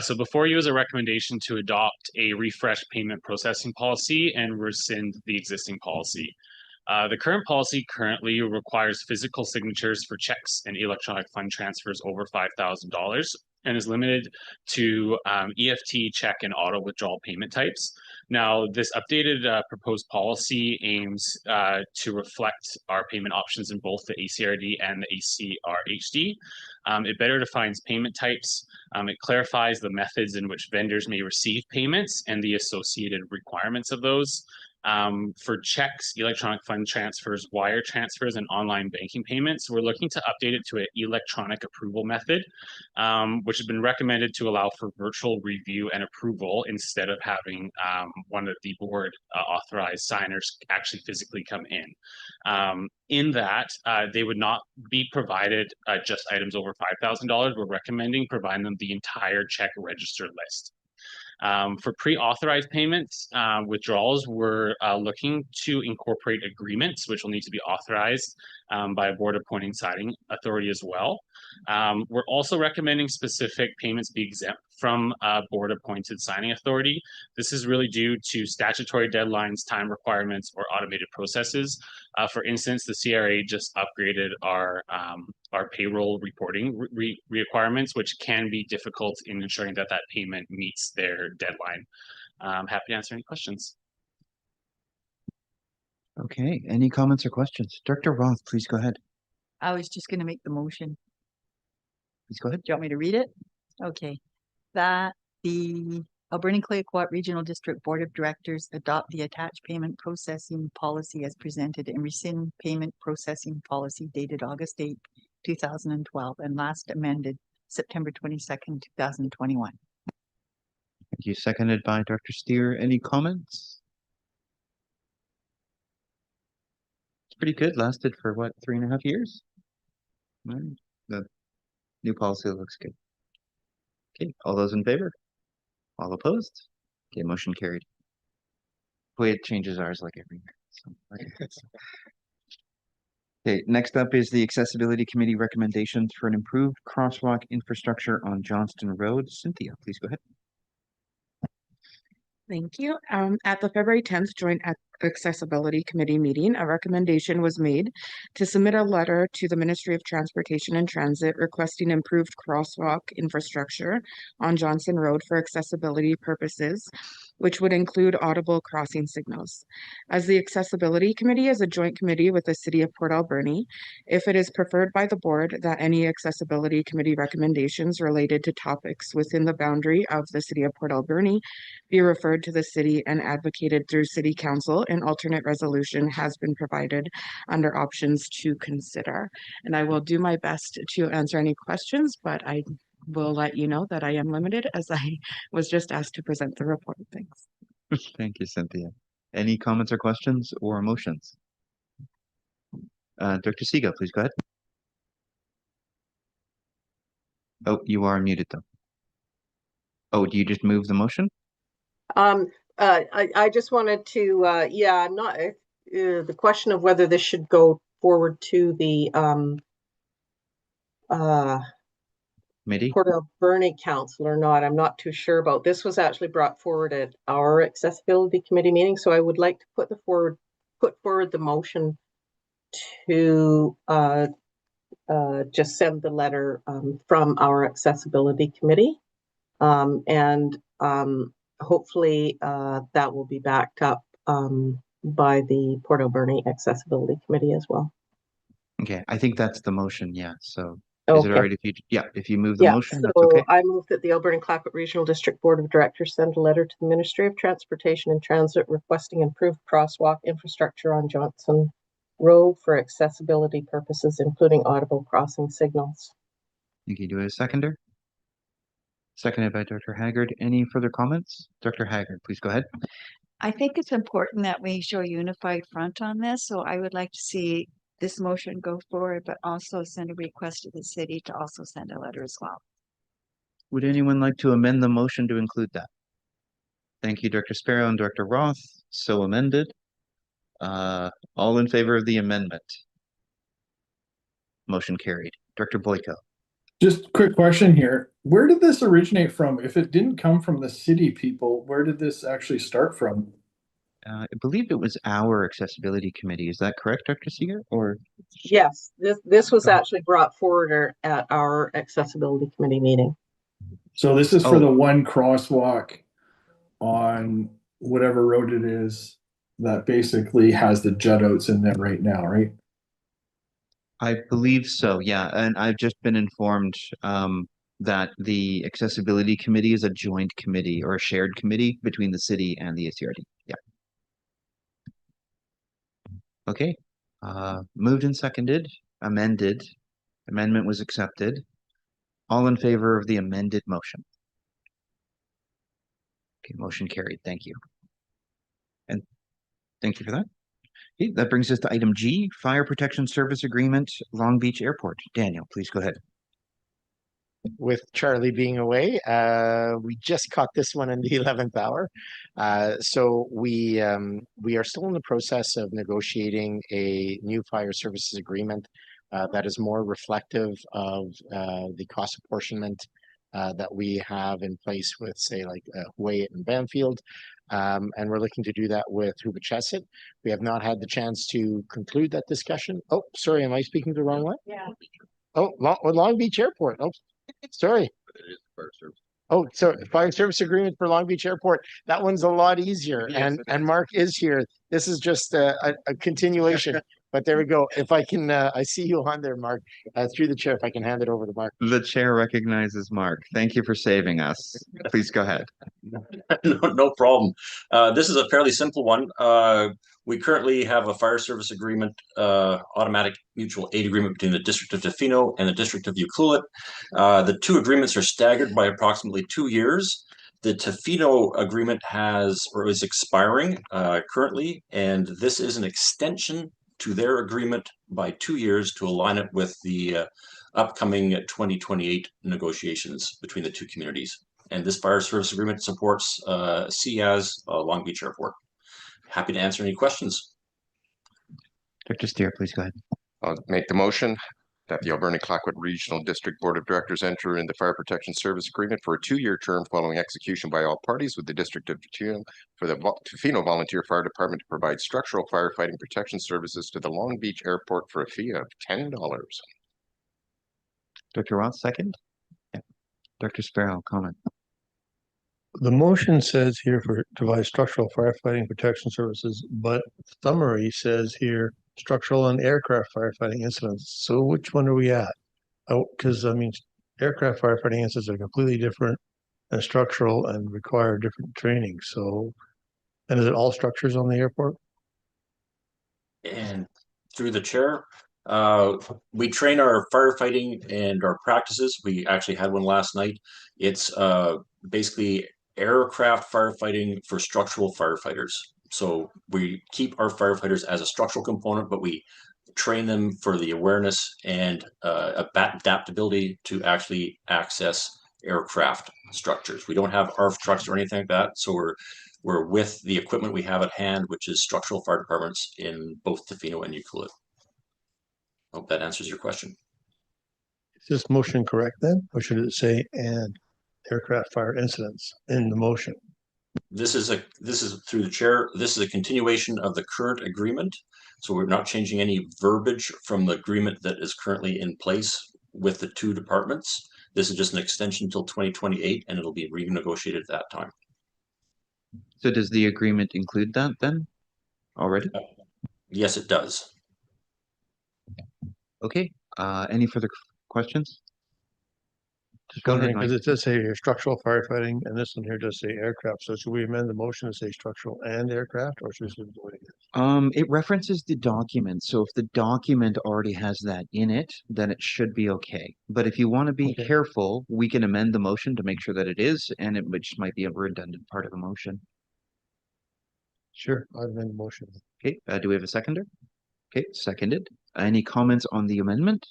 S9: So before you is a recommendation to adopt a refreshed payment processing policy and rescind the existing policy. The current policy currently requires physical signatures for checks and electronic fund transfers over $5,000 and is limited to EFT, check, and auto withdrawal payment types. Now, this updated proposed policy aims to reflect our payment options in both the ACRD and the ACR-HD. It better defines payment types. It clarifies the methods in which vendors may receive payments and the associated requirements of those. For checks, electronic fund transfers, wire transfers, and online banking payments, we're looking to update it to an electronic approval method, which has been recommended to allow for virtual review and approval instead of having one of the board authorized signers actually physically come in. In that, they would not be provided just items over $5,000. We're recommending providing them the entire check register list. For pre-authorized payments, withdrawals, we're looking to incorporate agreements, which will need to be authorized by a board appointing signing authority as well. We're also recommending specific payments be exempt from board appointed signing authority. This is really due to statutory deadlines, time requirements, or automated processes. For instance, the CRA just upgraded our payroll reporting requirements, which can be difficult in ensuring that that payment meets their deadline. I'm happy to answer any questions.
S1: Okay, any comments or questions? Director Roth, please go ahead.
S5: I was just going to make the motion.
S1: Please go ahead.
S5: Do you want me to read it? Okay. That the Alberni-Clayoquot Regional District Board of Directors adopt the attached payment processing policy as presented and rescind payment processing policy dated August 8, 2012 and last amended September 22nd, 2021.
S1: Thank you. Seconded by Director Steer. Any comments? It's pretty good. Lasted for what, 3.5 years? Right. The new policy looks good. Okay, all those in favor? All opposed? Okay, motion carried. Boy, it changes ours like every year. So, okay, next up is the Accessibility Committee recommendations for an improved crosswalk infrastructure on Johnston Road. Cynthia, please go ahead.
S2: Thank you. At the February 10th Joint Accessibility Committee meeting, a recommendation was made to submit a letter to the Ministry of Transportation and Transit requesting improved crosswalk infrastructure on Johnson Road for accessibility purposes, which would include audible crossing signals. As the Accessibility Committee is a joint committee with the City of Port Alberni, if it is preferred by the board that any Accessibility Committee recommendations related to topics within the boundary of the City of Port Alberni be referred to the city and advocated through City Council, an alternate resolution has been provided under options to consider. And I will do my best to answer any questions, but I will let you know that I am limited as I was just asked to present the report. Thanks.
S1: Thank you, Cynthia. Any comments or questions or motions? Director Siga, please go ahead. Oh, you are muted though. Oh, do you just move the motion?
S11: I just wanted to, yeah, I'm not, the question of whether this should go forward to the
S1: committee,
S11: Port Alberni Council or not, I'm not too sure about. This was actually brought forward at our Accessibility Committee meeting, so I would like to put forward the motion to just send the letter from our Accessibility Committee, and hopefully that will be backed up by the Port Alberni Accessibility Committee as well.
S1: Okay, I think that's the motion, yeah. So
S11: is
S1: it all right if you, if you move the motion, that's okay.
S11: I move that the Alberni-Clayoquot Regional District Board of Directors send a letter to the Ministry of Transportation and Transit requesting improved crosswalk infrastructure on Johnson Road for accessibility purposes, including audible crossing signals.
S1: Thank you. Do I have a seconder? Seconded by Dr. Haggard. Any further comments? Dr. Haggard, please go ahead.
S3: I think it's important that we show a unified front on this, so I would like to see this motion go forward, but also send a request to the city to also send a letter as well.
S1: Would anyone like to amend the motion to include that? Thank you, Dr. Sparrow and Dr. Roth. So amended. All in favor of the amendment? Motion carried. Director Boyko.
S18: Just quick question here. Where did this originate from? If it didn't come from the city people, where did this actually start from?
S1: I believe it was our accessibility committee. Is that correct, Dr. Seeger? Or
S11: Yes, this was actually brought forward at our accessibility committee meeting.
S18: So this is for the one crosswalk on whatever road it is that basically has the jut outs in there right now, right?
S1: I believe so, yeah. And I've just been informed that the accessibility committee is a joint committee or a shared committee between the city and the ACRD. Yeah. Okay. Moved and seconded, amended. Amendment was accepted. All in favor of the amended motion? Okay, motion carried. Thank you. And thank you for that. Okay, that brings us to item G, Fire Protection Service Agreement, Long Beach Airport. Daniel, please go ahead.
S6: With Charlie being away, we just caught this one in the 11th hour. So we are still in the process of negotiating a new fire services agreement that is more reflective of the cost apportionment that we have in place with, say, like Hawaiian and Banfield. And we're looking to do that with Hubachesit. We have not had the chance to conclude that discussion. Oh, sorry, am I speaking the wrong one?
S3: Yeah.
S6: Oh, Long Beach Airport. Oh, sorry. Oh, so fire service agreement for Long Beach Airport. That one's a lot easier.
S1: Yes,
S6: and Mark is here. This is just a continuation. But there we go. If I can, I see you on there, Mark. Through the chair, if I can hand it over to Mark.
S1: The chair recognizes Mark. Thank you for saving us. Please go ahead.
S20: No problem. This is a fairly simple one. We currently have a fire service agreement, automatic mutual aid agreement between the District of Tofino and the District of Ucluelet. The two agreements are staggered by approximately 2 years. The Tofino agreement is expiring currently, and this is an extension to their agreement by 2 years to align it with the upcoming 2028 negotiations between the two communities. And this fire service agreement supports CIAS Long Beach Airport. Happy to answer any questions.
S1: Dr. Steer, please go ahead.
S7: I'll make the motion that the Alberni-Clayoquot Regional District Board of Directors enter in the Fire Protection Service Agreement for a 2-year term following execution by all parties with the District of Tofino for the Tofino Volunteer Fire Department to provide structural firefighting protection services to the Long Beach Airport for a fee of $10.
S1: Dr. Roth, second. Yeah. Dr. Sparrow, comment.
S4: The motion says here for to provide structural firefighting protection services, but summary says here structural and aircraft firefighting incidents. So which one are we at? Because I mean, aircraft firefighting incidents are completely different than structural and require different training. So, and is it all structures on the airport?
S20: And through the chair, we train our firefighting and our practices. We actually had one last night. It's basically aircraft firefighting for structural firefighters. So we keep our firefighters as a structural component, but we train them for the awareness and adaptability to actually access aircraft structures. We don't have ARF trucks or anything like that. So we're with the equipment we have at hand, which is structural fire departments in both Tofino and Ucluelet. Hope that answers your question.
S4: Is this motion correct then? Or should it say and aircraft fire incidents in the motion?
S20: This is through the chair. This is a continuation of the current agreement. So we're not changing any verbiage from the agreement that is currently in place with the two departments. This is just an extension until 2028, and it'll be renegotiated at that time.
S1: So does the agreement include that then already?
S20: Yes, it does.
S1: Okay. Any further questions?
S4: Just
S1: Go ahead,
S4: wondering, because
S1: Mike.
S4: it does say here structural firefighting, and this one here does say aircraft. So should we amend the motion to say structural and aircraft, or should we leave it the way it is?
S1: It references the document, so if the document already has that in it, then it should be okay. But if you want to be
S4: Okay.
S1: careful, we can amend the motion to make sure that it is, and it which might be a redundant part of the motion.
S4: Sure, I'd amend the motion.
S1: Okay, do we have a seconder? Okay, seconded. Any comments on the amendment?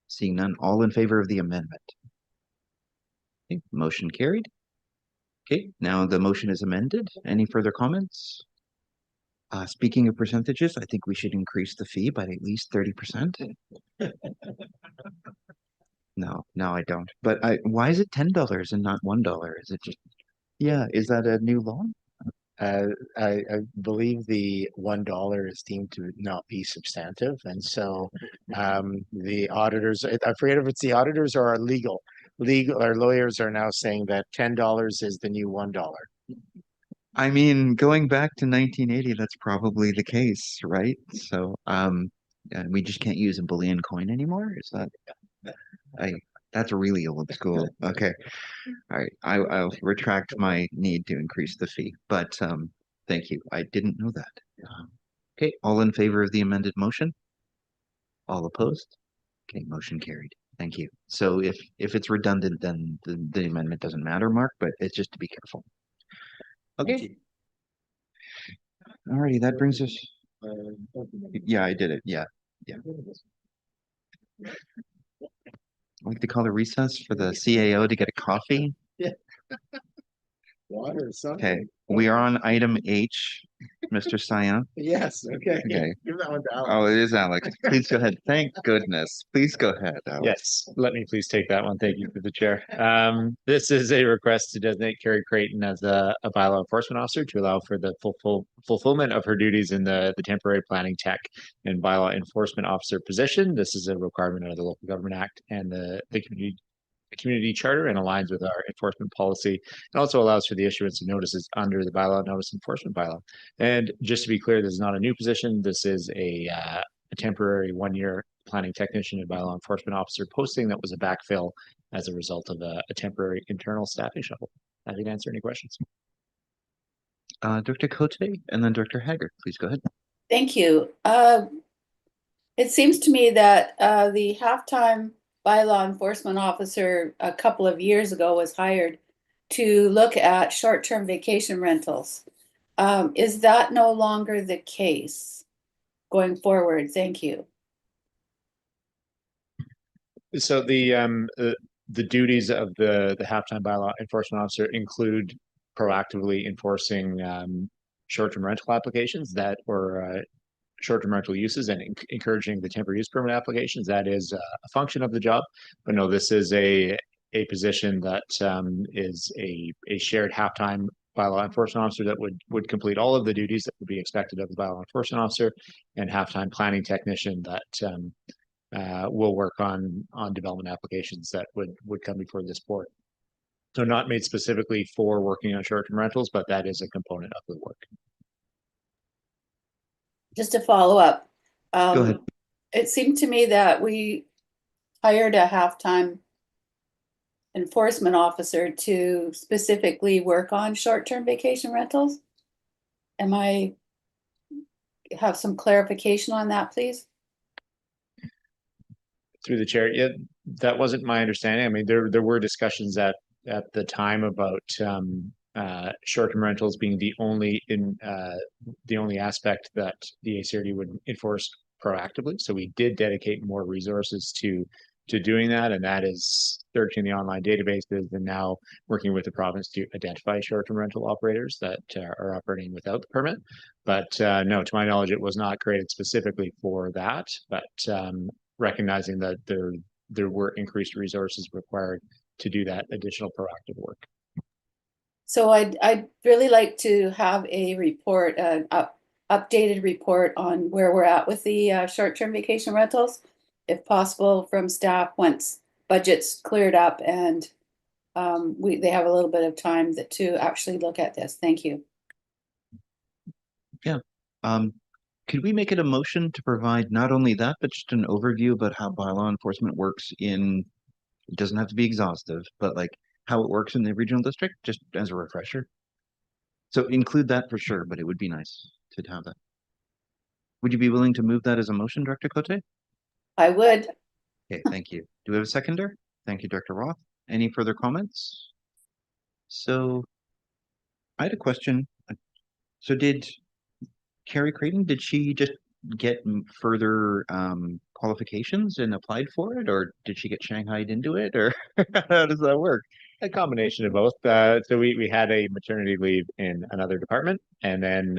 S1: Seeing none, all in favor of the amendment? Okay, motion carried. Okay, now the motion is amended. Any further comments? Speaking of percentages, I think we should increase the fee by at least 30%. No, I don't. But why is it $10 and not $1? Is it just, yeah, is that a new law?
S6: I believe the $1 is deemed to not be substantive, and so the auditors, I forget if it's the auditors or our legal our lawyers are now saying that $10 is the new $1.
S1: I mean, going back to 1980, that's probably the case, right? So, and we just can't use a bullion coin anymore. Is that? That's really old school. Okay, all right. I'll retract my need to increase the fee, but thank you. I didn't know that. Okay, all in favor of the amended motion? All opposed? Okay, motion carried. Thank you. So if it's redundant, then the amendment doesn't matter, Mark. But it's just to be careful. Okay. Alrighty, that brings us. Yeah, I did it. Yeah. I'd like to call a recess for the CAO to get a coffee.
S6: Yeah. Water, something.
S1: Okay, we are on item H, Mr. Sion.
S6: Yes, okay.
S1: Okay.
S6: Give that one to Alex.
S1: Oh, it is Alex. Please go ahead. Thank goodness. Please go ahead, Alex.
S8: Yes, let me please take that one. Thank you for the chair. This is a request to designate Carrie Creighton as a bylaw enforcement officer to allow for the fulfillment of her duties in the temporary planning tech and bylaw enforcement officer position. This is a requirement of the Local Government Act and the community charter, and aligns with our enforcement policy, and also allows for the issuance of notices under the bylaw notice enforcement bylaw. And just to be clear, this is not a new position. This is a temporary 1-year planning technician and bylaw enforcement officer posting that was a backfill as a result of a temporary internal staffing shuffle. Happy to answer any questions.
S1: Director Cote and then Director Haggard, please go ahead.
S13: Thank you. It seems to me that the halftime bylaw enforcement officer a couple of years ago was hired to look at short-term vacation rentals. Is that no longer the case going forward? Thank you.
S8: So the duties of the halftime bylaw enforcement officer include proactively enforcing short-term rental applications that or short-term rental uses and encouraging the temporary use permit applications. That is a function of the job. But no, this is a position that is a shared halftime bylaw enforcement officer that would complete all of the duties that would be expected of the bylaw enforcement officer, and halftime planning technician that will work on development applications that would come before this board. So not made specifically for working on short-term rentals, but that is a component of the work.
S13: Just to follow up,
S1: Go ahead.
S13: it seemed to me that we hired a halftime enforcement officer to specifically work on short-term vacation rentals. Am I have some clarification on that, please?
S8: Through the chair, yeah, that wasn't my understanding. I mean, there were discussions at the time about short-term rentals being the only aspect that the ACRD would enforce proactively. So we did dedicate more resources to doing that, and that is searching the online databases and now working with the province to identify short-term rental operators that are operating without the permit. But no, to my knowledge, it was not created specifically for that, but recognizing that there were increased resources required to do that additional proactive work.
S13: So I'd really like to have a report, an updated report on where we're at with the short-term vacation rentals, if possible, from staff once budget's cleared up and they have a little bit of time to actually look at this. Thank you.
S1: Yeah. Could we make it a motion to provide not only that, but just an overview about how bylaw enforcement works in It doesn't have to be exhaustive, but like how it works in the regional district, just as a refresher. So include that for sure, but it would be nice to have that. Would you be willing to move that as a motion, Director Cote?
S13: I would.
S1: Okay, thank you. Do we have a seconder? Thank you, Director Roth. Any further comments? So I had a question. So did Carrie Creighton, did she just get further qualifications and applied for it, or did she get shanghaied into it, or how does that work?
S8: A combination of both. So we had a maternity leave in another department, and then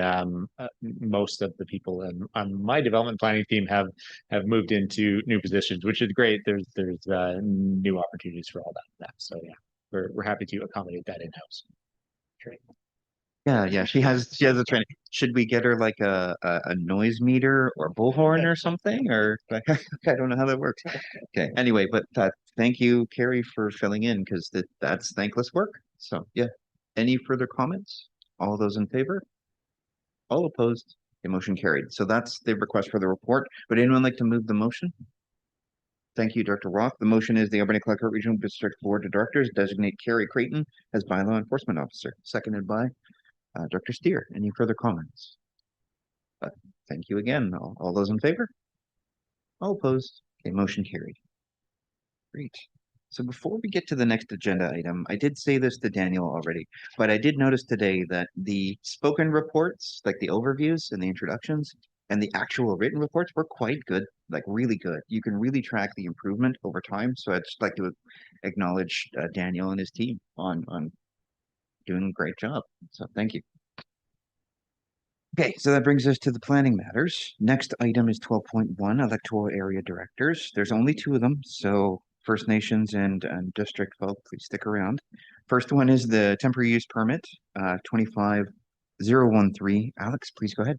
S8: most of the people on my development planning team have moved into new positions, which is great. There's new opportunities for all that. So yeah, we're happy to accommodate that in-house. Great.
S1: Yeah, she has a training. Should we get her like a noise meter or bullhorn or something? Or like, I don't know how that works. Okay, anyway, but thank you, Carrie, for filling in because that's thankless work. So yeah. Any further comments? All those in favor? All opposed? The motion carried. So that's the request for the report. Would anyone like to move the motion? Thank you, Director Roth. The motion is the Alberni Clark Regional District Board of Directors designate Carrie Creighton as bylaw enforcement officer, seconded by Dr. Steer. Any further comments? Thank you again. All those in favor? All opposed? Okay, motion carried. Great. So before we get to the next agenda item, I did say this to Daniel already, but I did notice today that the spoken reports, like the overviews and the introductions, and the actual written reports were quite good, like really good. You can really track the improvement over time. So I'd just like to acknowledge Daniel and his team on doing a great job. So thank you. Okay, so that brings us to the planning matters. Next item is 12.1 electoral area directors. There's only 2 of them, so First Nations and district folk, please stick around. First one is the temporary use permit, 25013. Alex, please go ahead.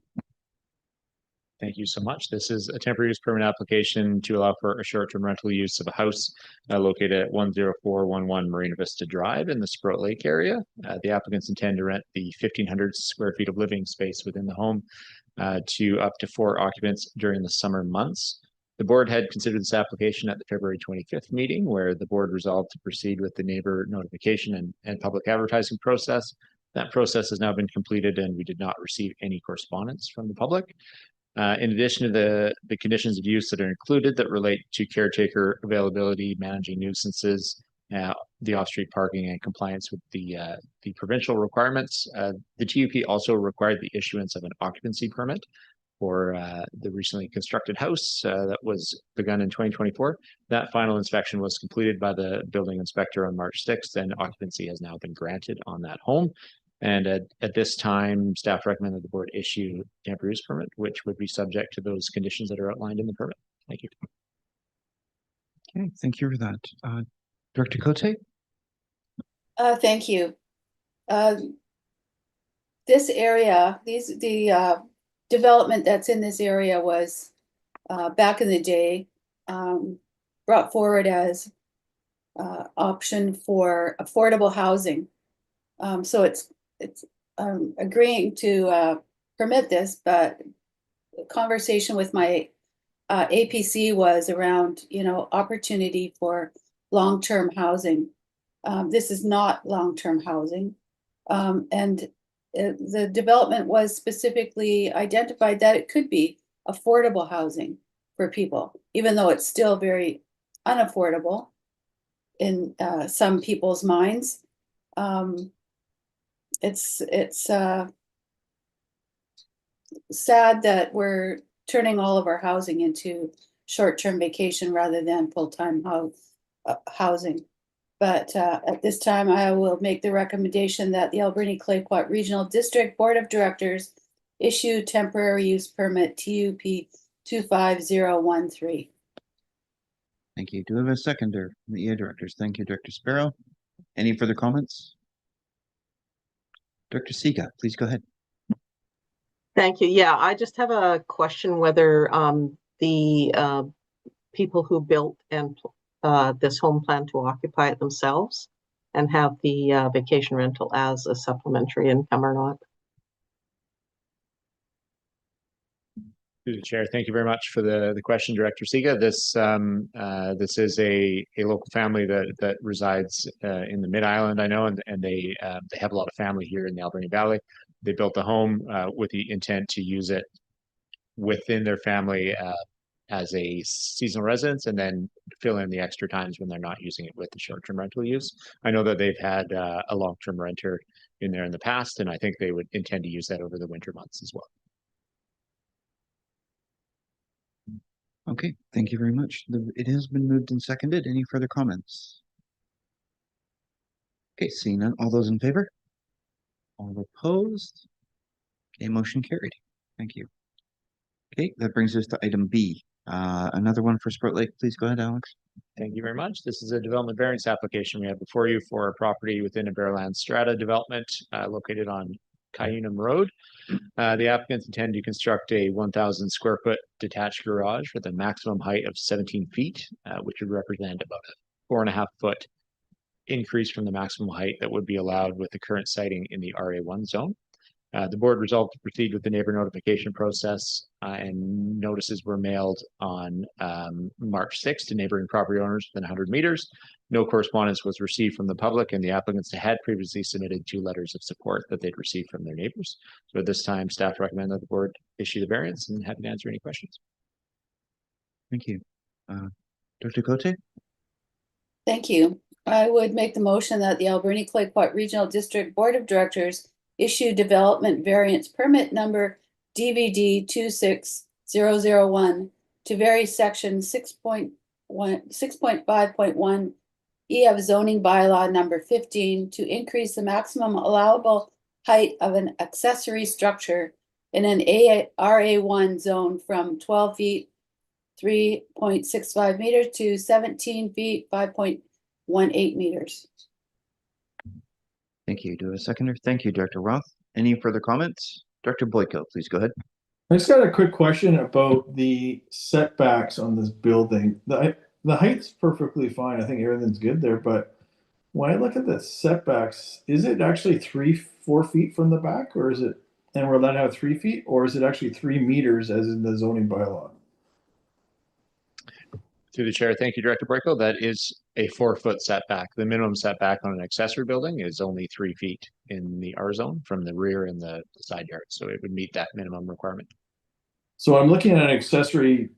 S8: Thank you so much. This is a temporary use permit application to allow for a short-term rental use of a house located at 10411 Marina Vista Drive in the Sprout Lake area. The applicants intend to rent the 1,500 square feet of living space within the home to up to 4 occupants during the summer months. The board had considered this application at the February 25th meeting, where the board resolved to proceed with the neighbor notification and public advertising process. That process has now been completed, and we did not receive any correspondence from the public. In addition to the conditions of use that are included that relate to caretaker availability, managing nuisances, the off-street parking, and compliance with the provincial requirements, the TUP also required the issuance of an occupancy permit for the recently constructed house that was begun in 2024. That final inspection was completed by the building inspector on March 6th, and occupancy has now been granted on that home. And at this time, staff recommend that the board issue temporary use permit, which would be subject to those conditions that are outlined in the permit. Thank you.
S1: Okay, thank you for that. Director Cote?
S13: Thank you. This area, the development that's in this area was back in the day brought forward as option for affordable housing. So it's agreeing to permit this, but the conversation with my APC was around, opportunity for long-term housing. This is not long-term housing. And the development was specifically identified that it could be affordable housing for people, even though it's still very unaffordable in some people's minds. It's sad that we're turning all of our housing into short-term vacation rather than full-time housing. But at this time, I will make the recommendation that the Alberni Clayoquot Regional District Board of Directors issue temporary use permit TUP 25013.
S1: Thank you. Do we have a seconder from the EA directors? Thank you, Director Sparrow. Any further comments? Director Siga, please go ahead.
S11: Thank you. Yeah, I just have a question whether the people who built and this home plan to occupy it themselves and have the vacation rental as a supplementary income or not.
S8: Through the chair, thank you very much for the question, Director Siga. This is a local family that resides in the Mid Island, I know, and they have a lot of family here in the Alberni Valley. They built a home with the intent to use it within their family as a seasonal residence, and then fill in the extra times when they're not using it with the short-term rental use. I know that they've had a long-term renter in there in the past, and I think they would intend to use that over the winter months as well.
S1: Okay, thank you very much. It has been moved and seconded. Any further comments? Okay, seeing none. All those in favor? All opposed? Okay, motion carried. Thank you. Okay, that brings us to item B. Another one for Sprout Lake. Please go ahead, Alex.
S8: Thank you very much. This is a development variance application we have before you for a property within a Bearland Strata development located on Cayunum Road. The applicants intend to construct a 1,000 square foot detached garage with a maximum height of 17 feet, which would represent about a 4.5 foot increase from the maximum height that would be allowed with the current siting in the RA1 zone. The board resolved to proceed with the neighbor notification process, and notices were mailed on March 6th to neighboring property owners within 100 meters. No correspondence was received from the public, and the applicants had previously submitted 2 letters of support that they'd received from their neighbors. So at this time, staff recommend that the board issue the variance, and happy to answer any questions.
S1: Thank you. Dr. Cote?
S13: Thank you. I would make the motion that the Alberni Clay Pot Regional District Board of Directors issue development variance permit number DVD 26001 to vary section 6.5.1 E of zoning bylaw number 15 to increase the maximum allowable height of an accessory structure in an RA1 zone from 12 feet 3.65 meters to 17 feet 5.18 meters.
S1: Thank you. Do a seconder. Thank you, Director Roth. Any further comments? Director Boyko, please go ahead.
S18: I just got a quick question about the setbacks on this building. The height's perfectly fine. I think everything's good there, but when I look at the setbacks, is it actually 4 feet from the back, or is it, and we're allowed to have 3 feet, or is it actually 3 meters as in the zoning bylaw?
S8: Through the chair, thank you, Director Boyko. That is a 4 foot setback. The minimum setback on an accessory building is only 3 feet in the R zone from the rear and the side yard. So it would meet that minimum requirement.
S18: So I'm looking at an accessory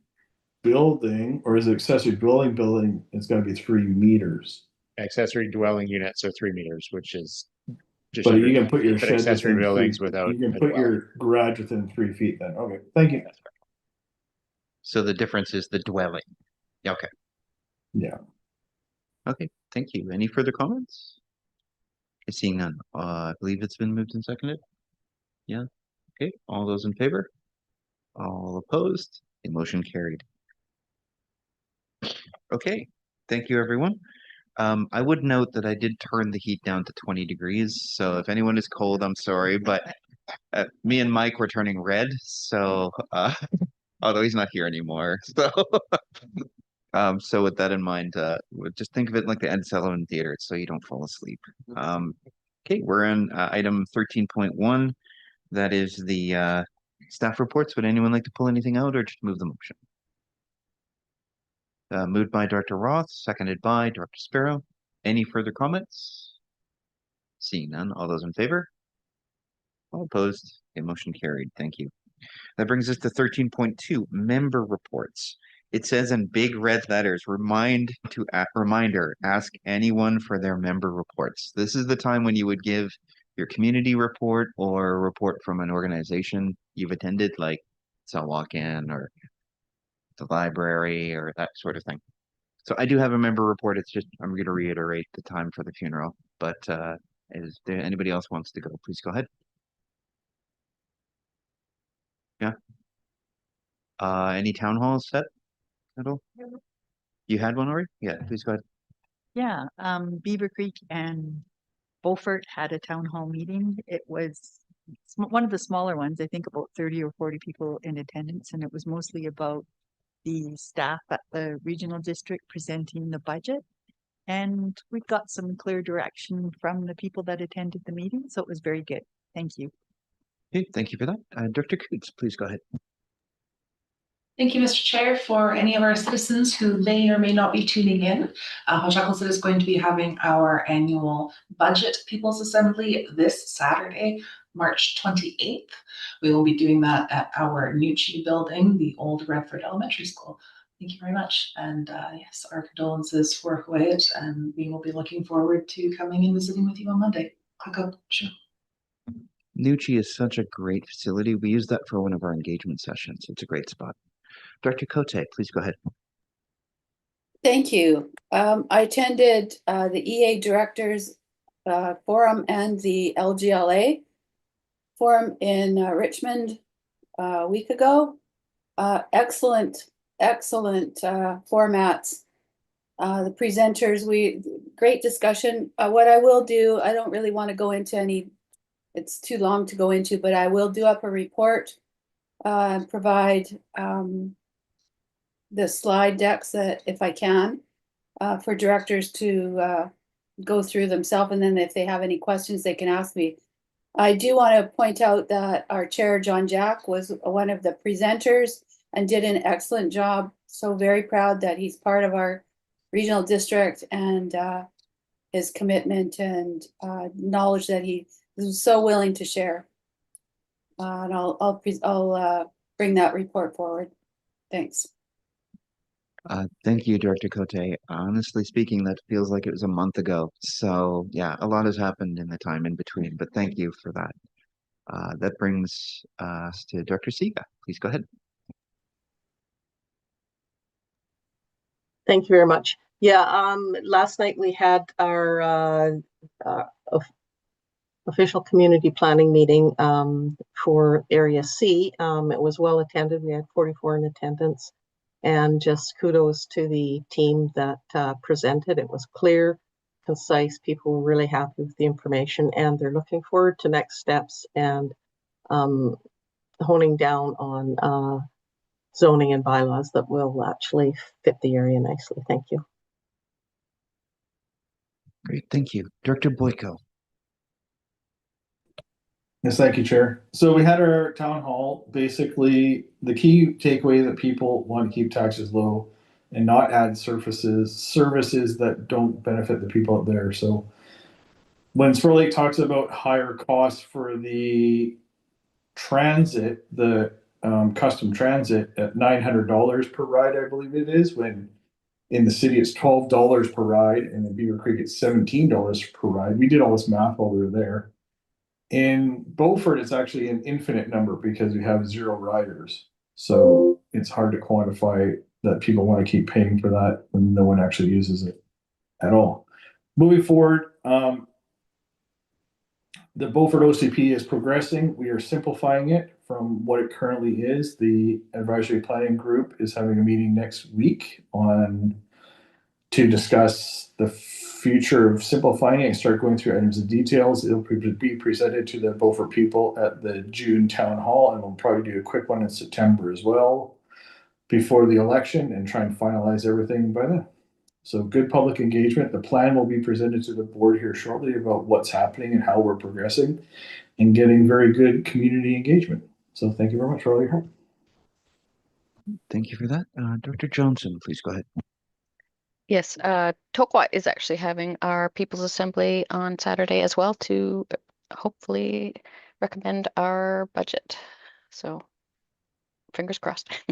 S18: building, or is it accessory building? It's got to be 3 meters.
S8: Accessory dwelling units are 3 meters, which is just.
S18: But you can put your shed
S8: accessory
S18: within
S8: buildings
S18: 3,
S8: without.
S18: you can put your garage within 3 feet then. Okay, thank you.
S1: So the difference is the dwelling. Okay.
S18: Yeah.
S1: Okay, thank you. Any further comments? Seeing none. I believe it's been moved and seconded. Yeah. Okay, all those in favor? All opposed? The motion carried. Okay, thank you, everyone. I would note that I did turn the heat down to 20 degrees. So if anyone is cold, I'm sorry, but me and Mike were turning red. So, although he's not here anymore. So, so with that in mind, just think of it like the Ed Sullivan Theater, so you don't fall asleep. Okay, we're in item 13.1. That is the staff reports. Would anyone like to pull anything out or just move the motion? Moved by Director Roth, seconded by Director Sparrow. Any further comments? Seeing none, all those in favor? All opposed? Okay, motion carried. Thank you. That brings us to 13.2, member reports. It says in big red letters, reminder, ask anyone for their member reports. This is the time when you would give your community report or a report from an organization you've attended, like Cell Walk-In or the library or that sort of thing. So I do have a member report. It's just, I'm going to reiterate the time for the funeral, but is there anybody else wants to go? Please go ahead. Yeah. Any town halls set at all? You had one already? Yeah, please go ahead.
S5: Yeah, Beaver Creek and Beaufort had a town hall meeting. It was one of the smaller ones, I think about 30 or 40 people in attendance, and it was mostly about the staff at the regional district presenting the budget. And we got some clear direction from the people that attended the meeting, so it was very good. Thank you.
S1: Okay, thank you for that. Director Coots, please go ahead.
S14: Thank you, Mr. Chair. For any of our citizens who may or may not be tuning in, Hochelaga is going to be having our annual Budget People's Assembly this Saturday, March 28th. We will be doing that at our Nucci building, the old Redford Elementary School. Thank you very much. And yes, our condolences for Huayet, and we will be looking forward to coming and visiting with you on Monday. Sure.
S1: Nucci is such a great facility. We use that for one of our engagement sessions. It's a great spot. Director Cote, please go ahead.
S13: Thank you. I attended the EA Directors Forum and the LGLA Forum in Richmond a week ago. Excellent formats. The presenters, great discussion. What I will do, I don't really want to go into any, it's too long to go into, but I will do up a report and provide the slide decks that, if I can, for directors to go through themselves, and then if they have any questions, they can ask me. I do want to point out that our chair, John Jack, was one of the presenters and did an excellent job. So very proud that he's part of our regional district, and his commitment and knowledge that he was so willing to share. And I'll bring that report forward. Thanks.
S1: Thank you, Director Cote. Honestly speaking, that feels like it was a month ago. So yeah, a lot has happened in the time in between, but thank you for that. That brings us to Director Siga. Please go ahead.
S11: Thank you very much. Yeah, last night we had our official community planning meeting for Area C. It was well attended. We had 44 in attendance. And just kudos to the team that presented. It was clear, concise. People were really happy with the information, and they're looking forward to next steps and honing down on zoning and bylaws that will actually fit the area nicely. Thank you.
S1: Great, thank you. Director Boyko.
S18: Yes, thank you, Chair. So we had our town hall. Basically, the key takeaway that people want to keep taxes low and not add services that don't benefit the people out there. So when Spur Lake talks about higher costs for the transit, the custom transit at $900 per ride, I believe it is, when in the city it's $12 per ride, and in Beaver Creek it's $17 per ride. We did all this math while we were there. In Beaufort, it's actually an infinite number because we have 0 riders. So it's hard to quantify that people want to keep paying for that when no one actually uses it at all. Moving forward, the Beaufort OCP is progressing. We are simplifying it from what it currently is. The advisory planning group is having a meeting next week to discuss the future of simplifying it and start going through items of details. It'll be presented to the Beaufort people at the June town hall, and we'll probably do a quick one in September as well before the election and try and finalize everything by then. So good public engagement. The plan will be presented to the board here shortly about what's happening and how we're progressing and getting very good community engagement. So thank you very much for all your help.
S1: Thank you for that. Dr. Johnson, please go ahead.
S17: Yes, Tokwat is actually having our People's Assembly on Saturday as well to hopefully recommend our budget. So fingers crossed.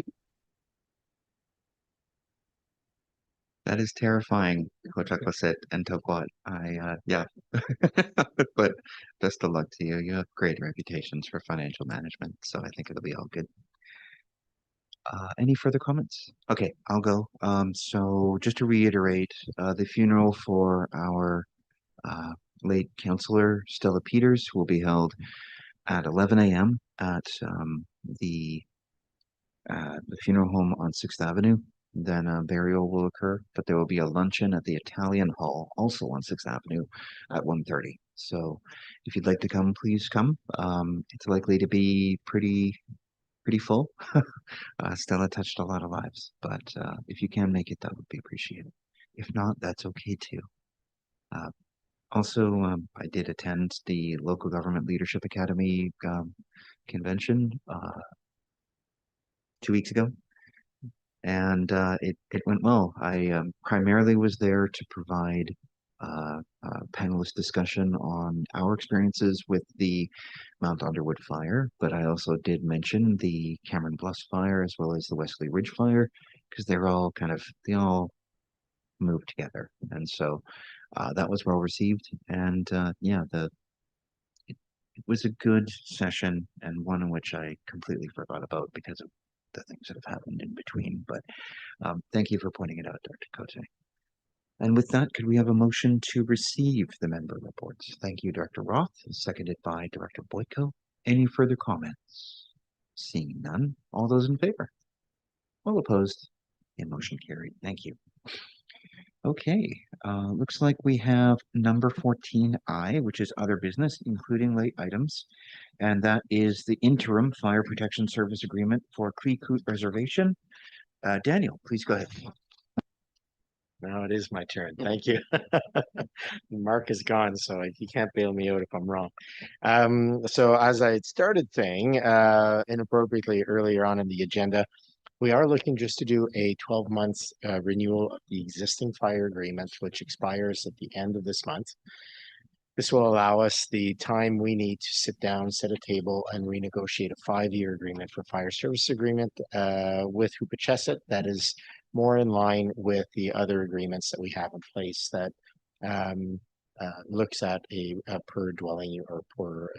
S1: That is terrifying, Cotacoset and Tokwat. Yeah, but best of luck to you. You have great reputations for financial management, so I think it'll be all good. Any further comments? Okay, I'll go. So just to reiterate, the funeral for our late councillor Stella Peters will be held at 11 a.m. at the funeral home on 6th Avenue. Then a burial will occur, but there will be a luncheon at the Italian Hall, also on 6th Avenue at 1:30. So if you'd like to come, please come. It's likely to be pretty full. Stella touched a lot of lives, but if you can make it, that would be appreciated. If not, that's okay too. Also, I did attend the Local Government Leadership Academy convention 2 weeks ago, and it went well. I primarily was there to provide panelist discussion on our experiences with the Mount Underwood fire, but I also did mention the Cameron Bluffs fire as well as the Wesley Ridge fire, because they're all they all move together, and so that was well received. And yeah, it was a good session, and one in which I completely forgot about because of the things that have happened in between. But thank you for pointing it out, Dr. Cote. And with that, could we have a motion to receive the member reports? Thank you, Director Roth, seconded by Director Boyko. Any further comments? Seeing none, all those in favor? All opposed? The motion carried. Thank you. Okay, looks like we have number 14I, which is other business, including late items. And that is the interim fire protection service agreement for Creecoot Reservation. Daniel, please go ahead.
S6: Now it is my turn. Thank you. Mark is gone, so he can't bail me out if I'm wrong. So as I had started saying inappropriately earlier on in the agenda, we are looking just to do a 12 months renewal of the existing fire agreement, which expires at the end of this month. This will allow us the time we need to sit down, set a table, and renegotiate a 5-year agreement for fire service agreement with Hoopachesit that is more in line with the other agreements that we have in place that looks at a per dwelling or per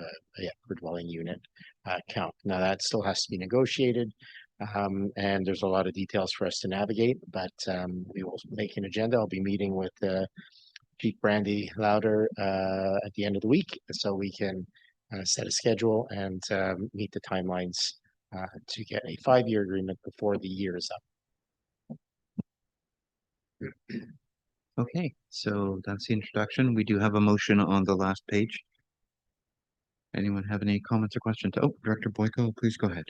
S6: dwelling unit count. Now that still has to be negotiated, and there's a lot of details for us to navigate, but we will make an agenda. I'll be meeting with Chief Brandy Louder at the end of the week, so we can set a schedule and meet the timelines to get a 5-year agreement before the year is up.
S1: Okay, so that's the introduction. We do have a motion on the last page. Anyone have any comments or questions? Oh, Director Boyko, please go ahead.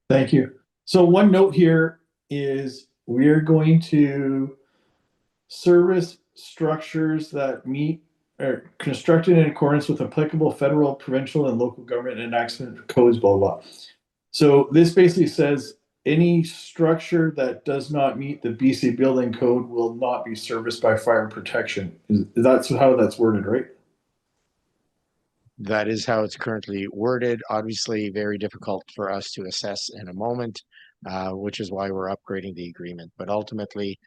S18: Thank you. So one note here is we are going to service structures that meet or constructed in accordance with applicable federal, provincial, and local government enactment codes, blah, blah. So this basically says any structure that does not meet the BC building code will not be serviced by fire protection. That's how that's worded, right?
S6: That is how it's currently worded. Obviously, very difficult for us to assess in a moment, which is why we're upgrading the agreement. But ultimately,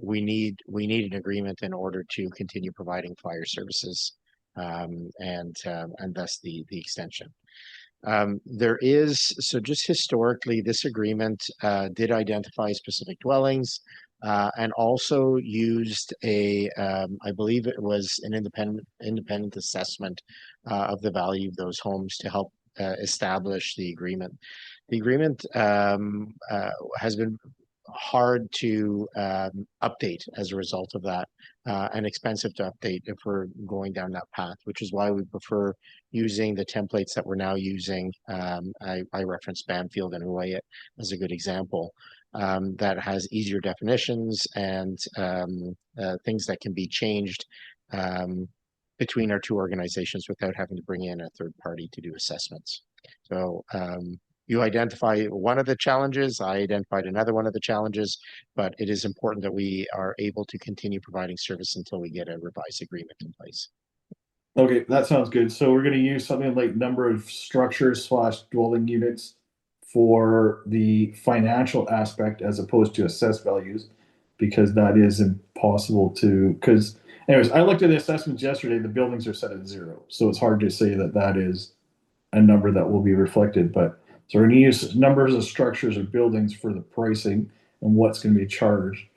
S6: we need an agreement in order to continue providing fire services, and thus the extension. So just historically, this agreement did identify specific dwellings and also used I believe it was an independent assessment of the value of those homes to help establish the agreement. The agreement has been hard to update as a result of that, and expensive to update if we're going down that path, which is why we prefer using the templates that we're now using. I referenced Banfield and Hawaiian as a good example, that has easier definitions and things that can be changed between our two organizations without having to bring in a third party to do assessments. So you identify one of the challenges, I identified another one of the challenges, but it is important that we are able to continue providing service until we get a revised agreement in place.
S18: Okay, that sounds good. So we're going to use something like number of structures / dwelling units for the financial aspect as opposed to assessed values, because that is impossible to, because anyways, I looked at the assessments yesterday, the buildings are set at 0. So it's hard to say that that is a number that will be reflected, but so we're going to use numbers of structures or buildings for the pricing and what's going to be charged.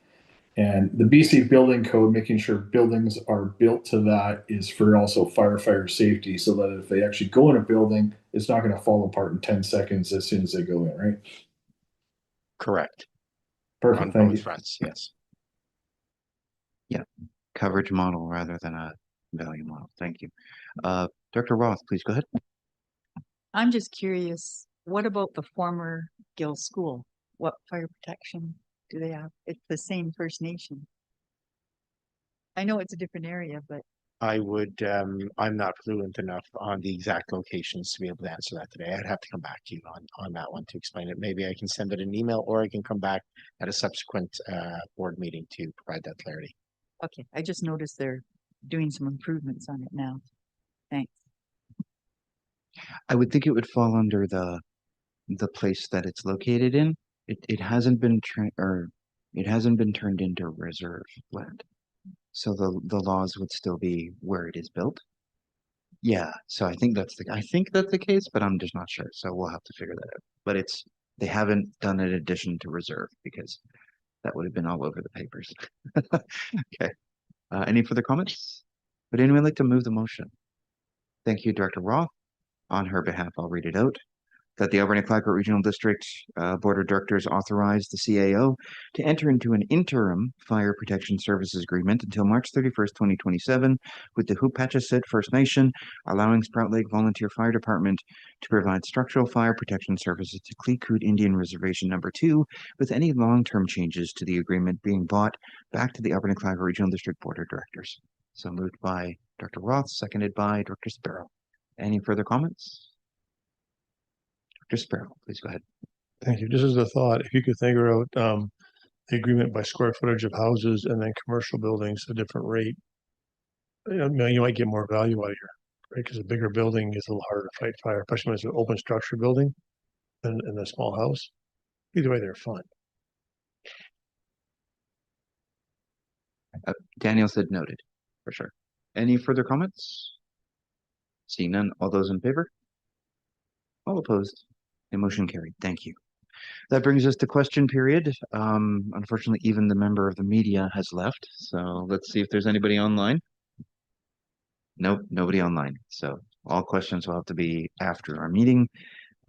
S18: And the BC building code, making sure buildings are built to that, is for also firefighter safety, so that if they actually go in a building, it's not going to fall apart in 10 seconds as soon as they go in, right?
S6: Correct.
S18: Perfect.
S6: On
S18: Thank
S6: both
S18: you.
S6: fronts, yes.
S1: Yeah, coverage model rather than a value model. Thank you. Dr. Roth, please go ahead.
S5: I'm just curious, what about the former Gill School? What fire protection do they have? It's the same First Nation. I know it's a different area, but
S6: I'm not fluent enough on the exact locations to be able to answer that today. I'd have to come back to you on that one to explain it. Maybe I can send it an email, or I can come back at a subsequent board meeting to provide that clarity.
S5: Okay, I just noticed they're doing some improvements on it now. Thanks.
S1: I would think it would fall under the place that it's located in. It hasn't been it hasn't been turned into reserve land. So the laws would still be where it is built. Yeah, so I think that's the case, but I'm just not sure. So we'll have to figure that out. But they haven't done an addition to reserve because that would have been all over the papers. Okay. Any further comments? Would anyone like to move the motion? Thank you, Director Roth. On her behalf, I'll read it out. That the Alberni-Clayoquot Regional District Board of Directors authorize the CAO to enter into an interim fire protection services agreement until March 31st, 2027 with the Hupatchisitt First Nation, allowing Sprout Lake Volunteer Fire Department to provide structural fire protection services to Clecoot Indian Reservation Number 2, with any long-term changes to the agreement being brought back to the Alberni-Clayoquot Regional District Board of Directors. So moved by Dr. Roth, seconded by Dr. Sparrow. Any further comments? Dr. Sparrow, please go ahead.
S4: Thank you. Just as a thought, if you could figure out the agreement by square footage of houses and then commercial buildings, a different rate, you might get more value out of here, right? Because a bigger building is a little harder to fight fire, especially when it's an open structure building and a small house. Either way, they're fun.
S1: Daniel said noted, for sure. Any further comments? Seeing none, all those in favor? All opposed? The motion carried. Thank you. That brings us to question period. Unfortunately, even the member of the media has left. So let's see if there's anybody online. Nope, nobody online. So all questions will have to be after our meeting.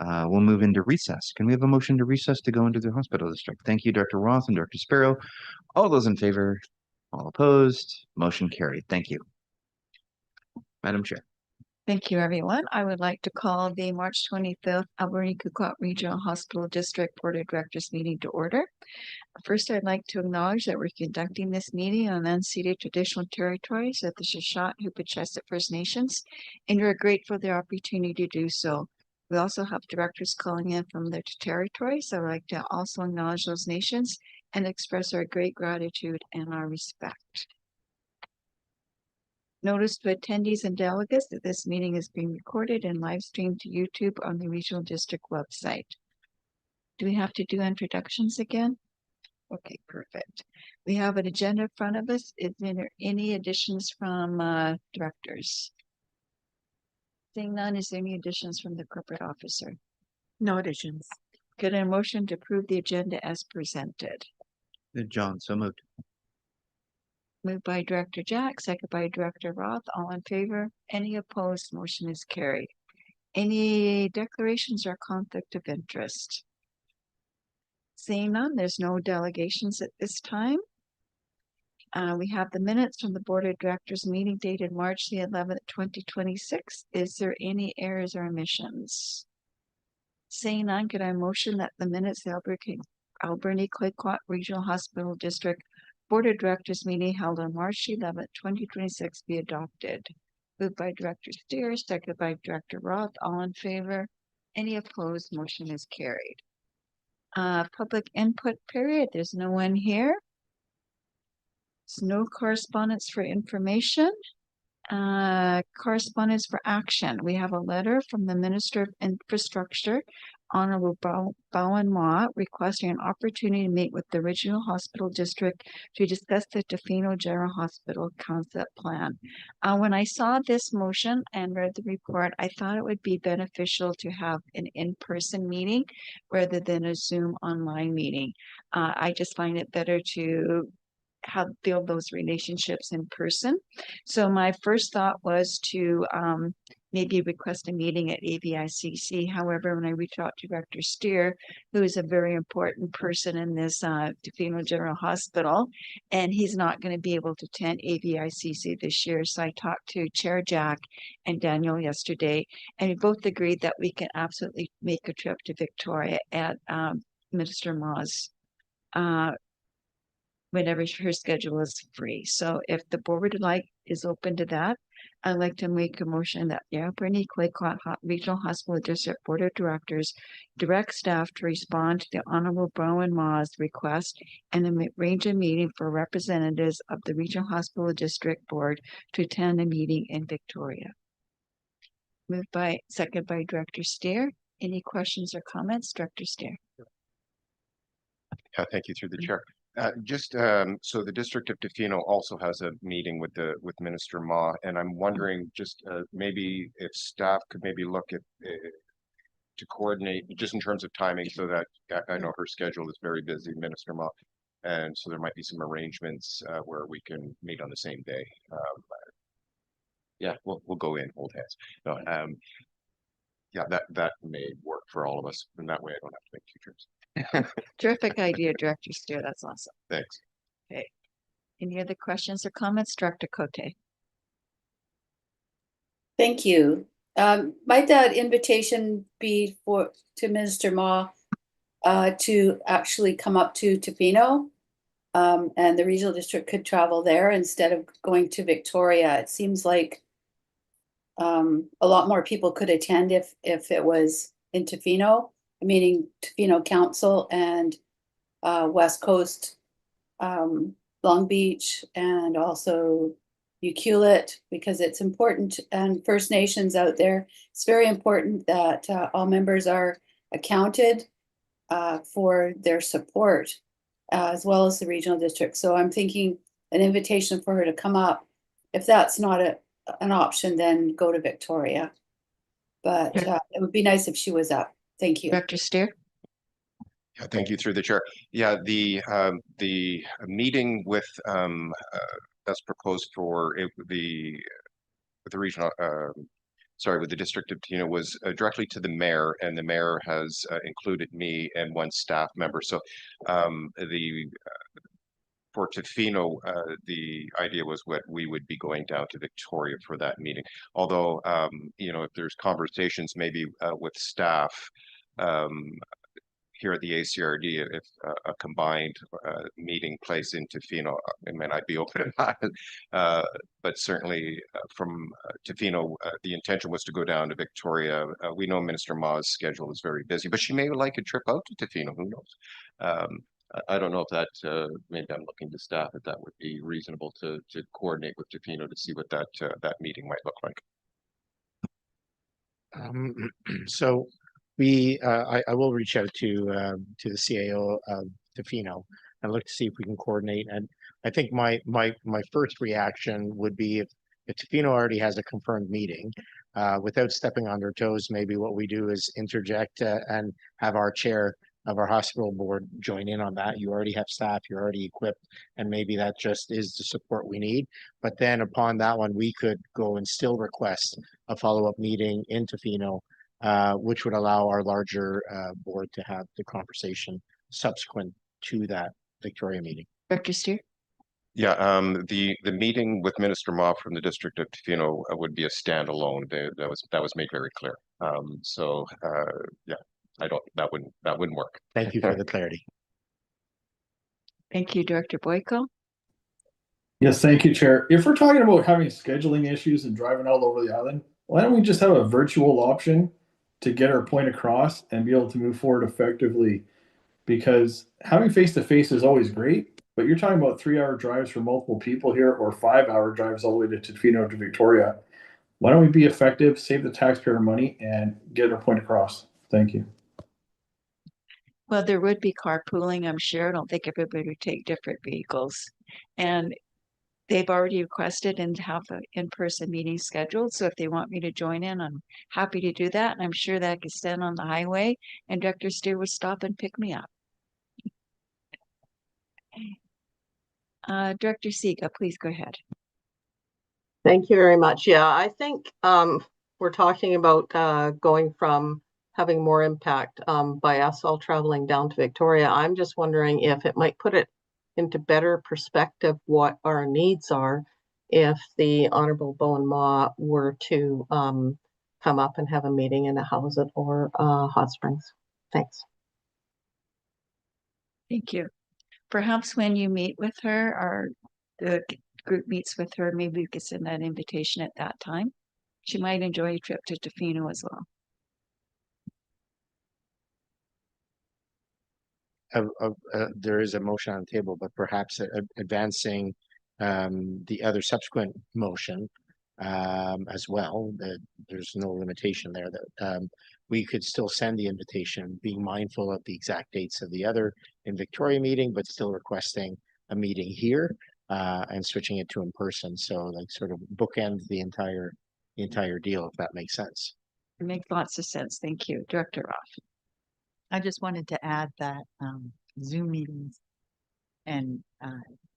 S1: We'll move into recess. Can we have a motion to recess to go into the hospital district? Thank you, Dr. Roth and Dr. Sparrow. All those in favor? All opposed? Motion carried. Thank you. Madam Chair.
S3: Thank you, everyone. I would like to call the March 25th Alberni-Clayoquot Regional Hospital District Board of Directors meeting to order. First, I'd like to acknowledge that we're conducting this meeting on unceded traditional territories of the Shuswap Hupatchisitt First Nations, and we're grateful for the opportunity to do so. We also have directors calling in from their territories. So I'd like to also acknowledge those nations and express our great gratitude and our respect. Notice to attendees and delegates that this meeting is being recorded and live streamed to YouTube on the Regional District website. Do we have to do introductions again? Okay, perfect. We have an agenda in front of us. Is there any additions from directors? Seeing none, is there any additions from the corporate officer?
S2: No additions.
S3: Could a motion to approve the agenda as presented?
S1: John, so moved.
S3: Moved by Director Jack, second by Director Roth. All in favor? Any opposed? Motion is carried. Any declarations or conflict of interest? Seeing none, there's no delegations at this time. We have the minutes from the Board of Directors meeting dated March the 11th, 2026. Is there any errors or omissions? Seeing none, could I motion that the minutes of the Alberni-Clayoquot Regional Hospital District Board of Directors meeting held on March 11th, 2026 be adopted? Moved by Director Steer, seconded by Director Roth. All in favor? Any opposed? Motion is carried. Public input period. There's no one here. There's no correspondence for information. Correspondence for action. We have a letter from the Minister of Infrastructure, Honorable Bowen Ma, requesting an opportunity to meet with the Regional Hospital District to discuss the Tofino General Hospital concept plan. When I saw this motion and read the report, I thought it would be beneficial to have an in-person meeting rather than a Zoom online meeting. I just find it better to build those relationships in person. So my first thought was to maybe request a meeting at AVICC. However, when I reached out to Director Steer, who is a very important person in this Tofino General Hospital, and he's not going to be able to attend AVICC this year. So I talked to Chair Jack and Daniel yesterday, and we both agreed that we can absolutely make a trip to Victoria at Minister Ma's whenever her schedule is free. So if the board is open to that, I'd like to make a motion that the Alberni Claycott Regional Hospital District Board of Directors direct staff to respond to the Honorable Bowen Ma's request and arrange a meeting for representatives of the Regional Hospital District Board to attend a meeting in Victoria. Second by Director Steer. Any questions or comments, Director Steer?
S21: Thank you through the chair. So the District of Tofino also has a meeting with Minister Ma, and I'm wondering maybe if staff could maybe look at to coordinate just in terms of timing, so that I know her schedule is very busy, Minister Ma, and so there might be some arrangements where we can meet on the same day. Yeah, we'll go in, hold hands. No, yeah, that may work for all of us, and that way I don't have to make two trips.
S3: Terrific idea, Director Steer. That's awesome.
S21: Thanks.
S3: Okay. Any other questions or comments, Director Cote?
S13: Thank you. Might that invitation be to Minister Ma to actually come up to Tofino, and the regional district could travel there instead of going to Victoria? It seems like a lot more people could attend if it was in Tofino, meaning Tofino Council and West Coast, Long Beach, and also Ucluelet, because it's important, and First Nations out there. It's very important that all members are accounted for their support, as well as the regional district. So I'm thinking an invitation for her to come up. If that's not an option, then go to Victoria. But it would be nice if she was up. Thank you.
S3: Director Steer?
S21: Yeah, thank you through the chair. Yeah, the meeting with that's proposed for the regional with the District of Tofino was directly to the mayor, and the mayor has included me and one staff member. So for Tofino, the idea was we would be going down to Victoria for that meeting. Although, if there's conversations maybe with staff here at the ACRD, if a combined meeting place in Tofino, I'd be open to that. But certainly from Tofino, the intention was to go down to Victoria. We know Minister Ma's schedule is very busy, but she may like a trip out to Tofino, who knows? I don't know if that, maybe I'm looking to staff, if that would be reasonable to coordinate with Tofino to see what that meeting might look like.
S6: So I will reach out to the CAO of Tofino and look to see if we can coordinate. And I think my first reaction would be if Tofino already has a confirmed meeting, without stepping on their toes, maybe what we do is interject and have our chair of our hospital board join in on that. You already have staff, you're already equipped, and maybe that just is the support we need. But then upon that one, we could go and still request a follow-up meeting in Tofino, which would allow our larger board to have the conversation subsequent to that Victoria meeting.
S3: Director Steer?
S21: Yeah, the meeting with Minister Ma from the District of Tofino would be a standalone. That was made very clear. Yeah, that wouldn't work.
S6: Thank you for the clarity.
S3: Thank you, Director Boyko.
S18: Yes, thank you, Chair. If we're talking about having scheduling issues and driving all over the island, why don't we just have a virtual option to get our point across and be able to move forward effectively? Because having face-to-face is always great, but you're talking about 3-hour drives for multiple people here, or 5-hour drives all the way to Tofino to Victoria. Why don't we be effective, save the taxpayer money, and get our point across? Thank you.
S3: Well, there would be carpooling, I'm sure. I don't think everybody would take different vehicles. And they've already requested and have an in-person meeting scheduled. So if they want me to join in, I'm happy to do that. And I'm sure that I could stand on the highway and Director Steer would stop and pick me up. Director Siga, please go ahead.
S11: Thank you very much. Yeah, I think we're talking about going from having more impact by us all traveling down to Victoria. I'm just wondering if it might put it into better perspective what our needs are if the Honorable Bowen Ma were to come up and have a meeting in a Howsett or Hot Springs. Thanks.
S3: Thank you. perhaps when you meet with her or the group meets with her, maybe we could send that invitation at that time. She might enjoy a trip to Tofino as well.
S6: There is a motion on the table, but perhaps advancing the other subsequent motion as well. There's no limitation there that we could still send the invitation, being mindful of the exact dates of the other in Victoria meeting, but still requesting a meeting here and switching it to in person. So like sort of bookend the entire deal, if that makes sense.
S3: It makes lots of sense. Thank you, Director Roth.
S5: I just wanted to add that Zoom meetings and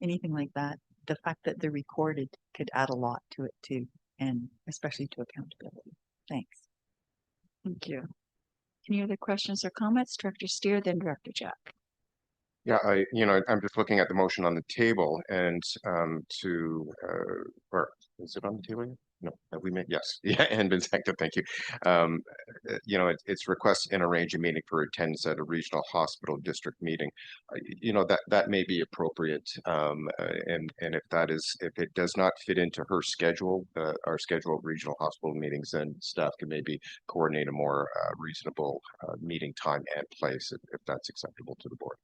S5: anything like that, the fact that they're recorded could add a lot to it too, and especially to accountability. Thanks.
S3: Thank you. Any other questions or comments? Director Steer, then Director Jack.
S21: Yeah, I'm just looking at the motion on the table and or is it on the table yet? No, have we made, yes, yeah, and been seconded, thank you. It's request and arrange a meeting for attendance at a regional hospital district meeting. That may be appropriate, and if it does not fit into her schedule, our schedule of regional hospital meetings, then staff can maybe coordinate a more reasonable meeting time and place if that's acceptable to the board.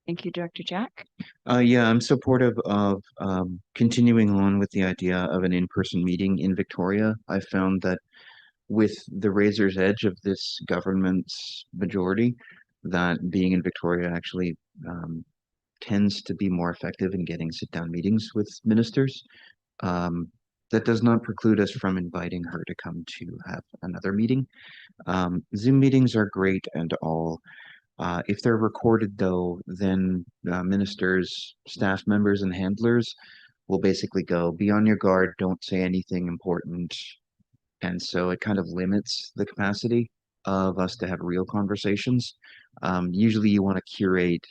S3: Thank you, Director Jack.
S1: Yeah, I'm supportive of continuing on with the idea of an in-person meeting in Victoria. I found that with the razor's edge of this government's majority, that being in Victoria actually tends to be more effective in getting sit-down meetings with ministers. That does not preclude us from inviting her to come to have another meeting. Zoom meetings are great and all. If they're recorded, though, then ministers, staff members, and handlers will basically go, be on your guard, don't say anything important. And so it kind of limits the capacity of us to have real conversations. Usually you want to curate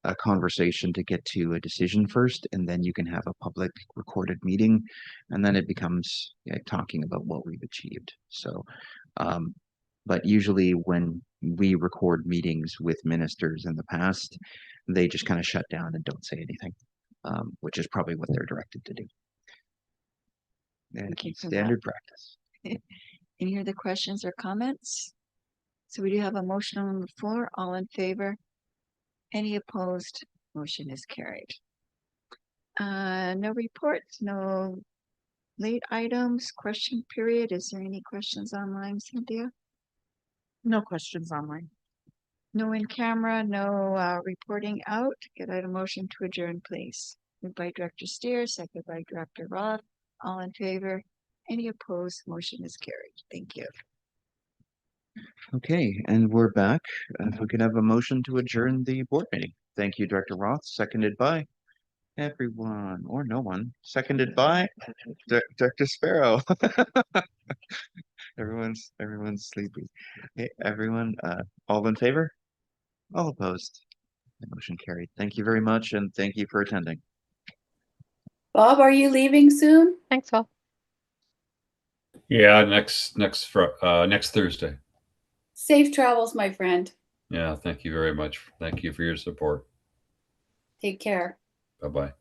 S1: a conversation to get to a decision first, and then you can have a public recorded meeting, and then it becomes talking about what we've achieved. So, but usually when we record meetings with ministers in the past, they just kind of shut down and don't say anything, which is probably what they're directed to do. And standard practice.
S3: Any other questions or comments? So we do have a motion on the floor. All in favor? Any opposed? Motion is carried. No reports, no late items, question period. Is there any questions online, Cynthia?
S2: No questions online.
S3: No in camera, no reporting out. Could I have a motion to adjourn, please? Moved by Director Steer, seconded by Director Roth. All in favor? Any opposed? Motion is carried. Thank you.
S1: Okay, and we're back. If we could have a motion to adjourn the board meeting. Thank you, Director Roth, seconded by everyone or no one. Seconded by Director Sparrow. Everyone's sleepy. Okay, everyone, all in favor? All opposed? The motion carried. Thank you very much, and thank you for attending.
S13: Bob, are you leaving soon?
S17: Thanks, Bob.
S12: Yeah, next Thursday.
S13: Safe travels, my friend.
S12: Yeah, thank you very much. Thank you for your support.
S13: Take care.
S12: Bye-bye.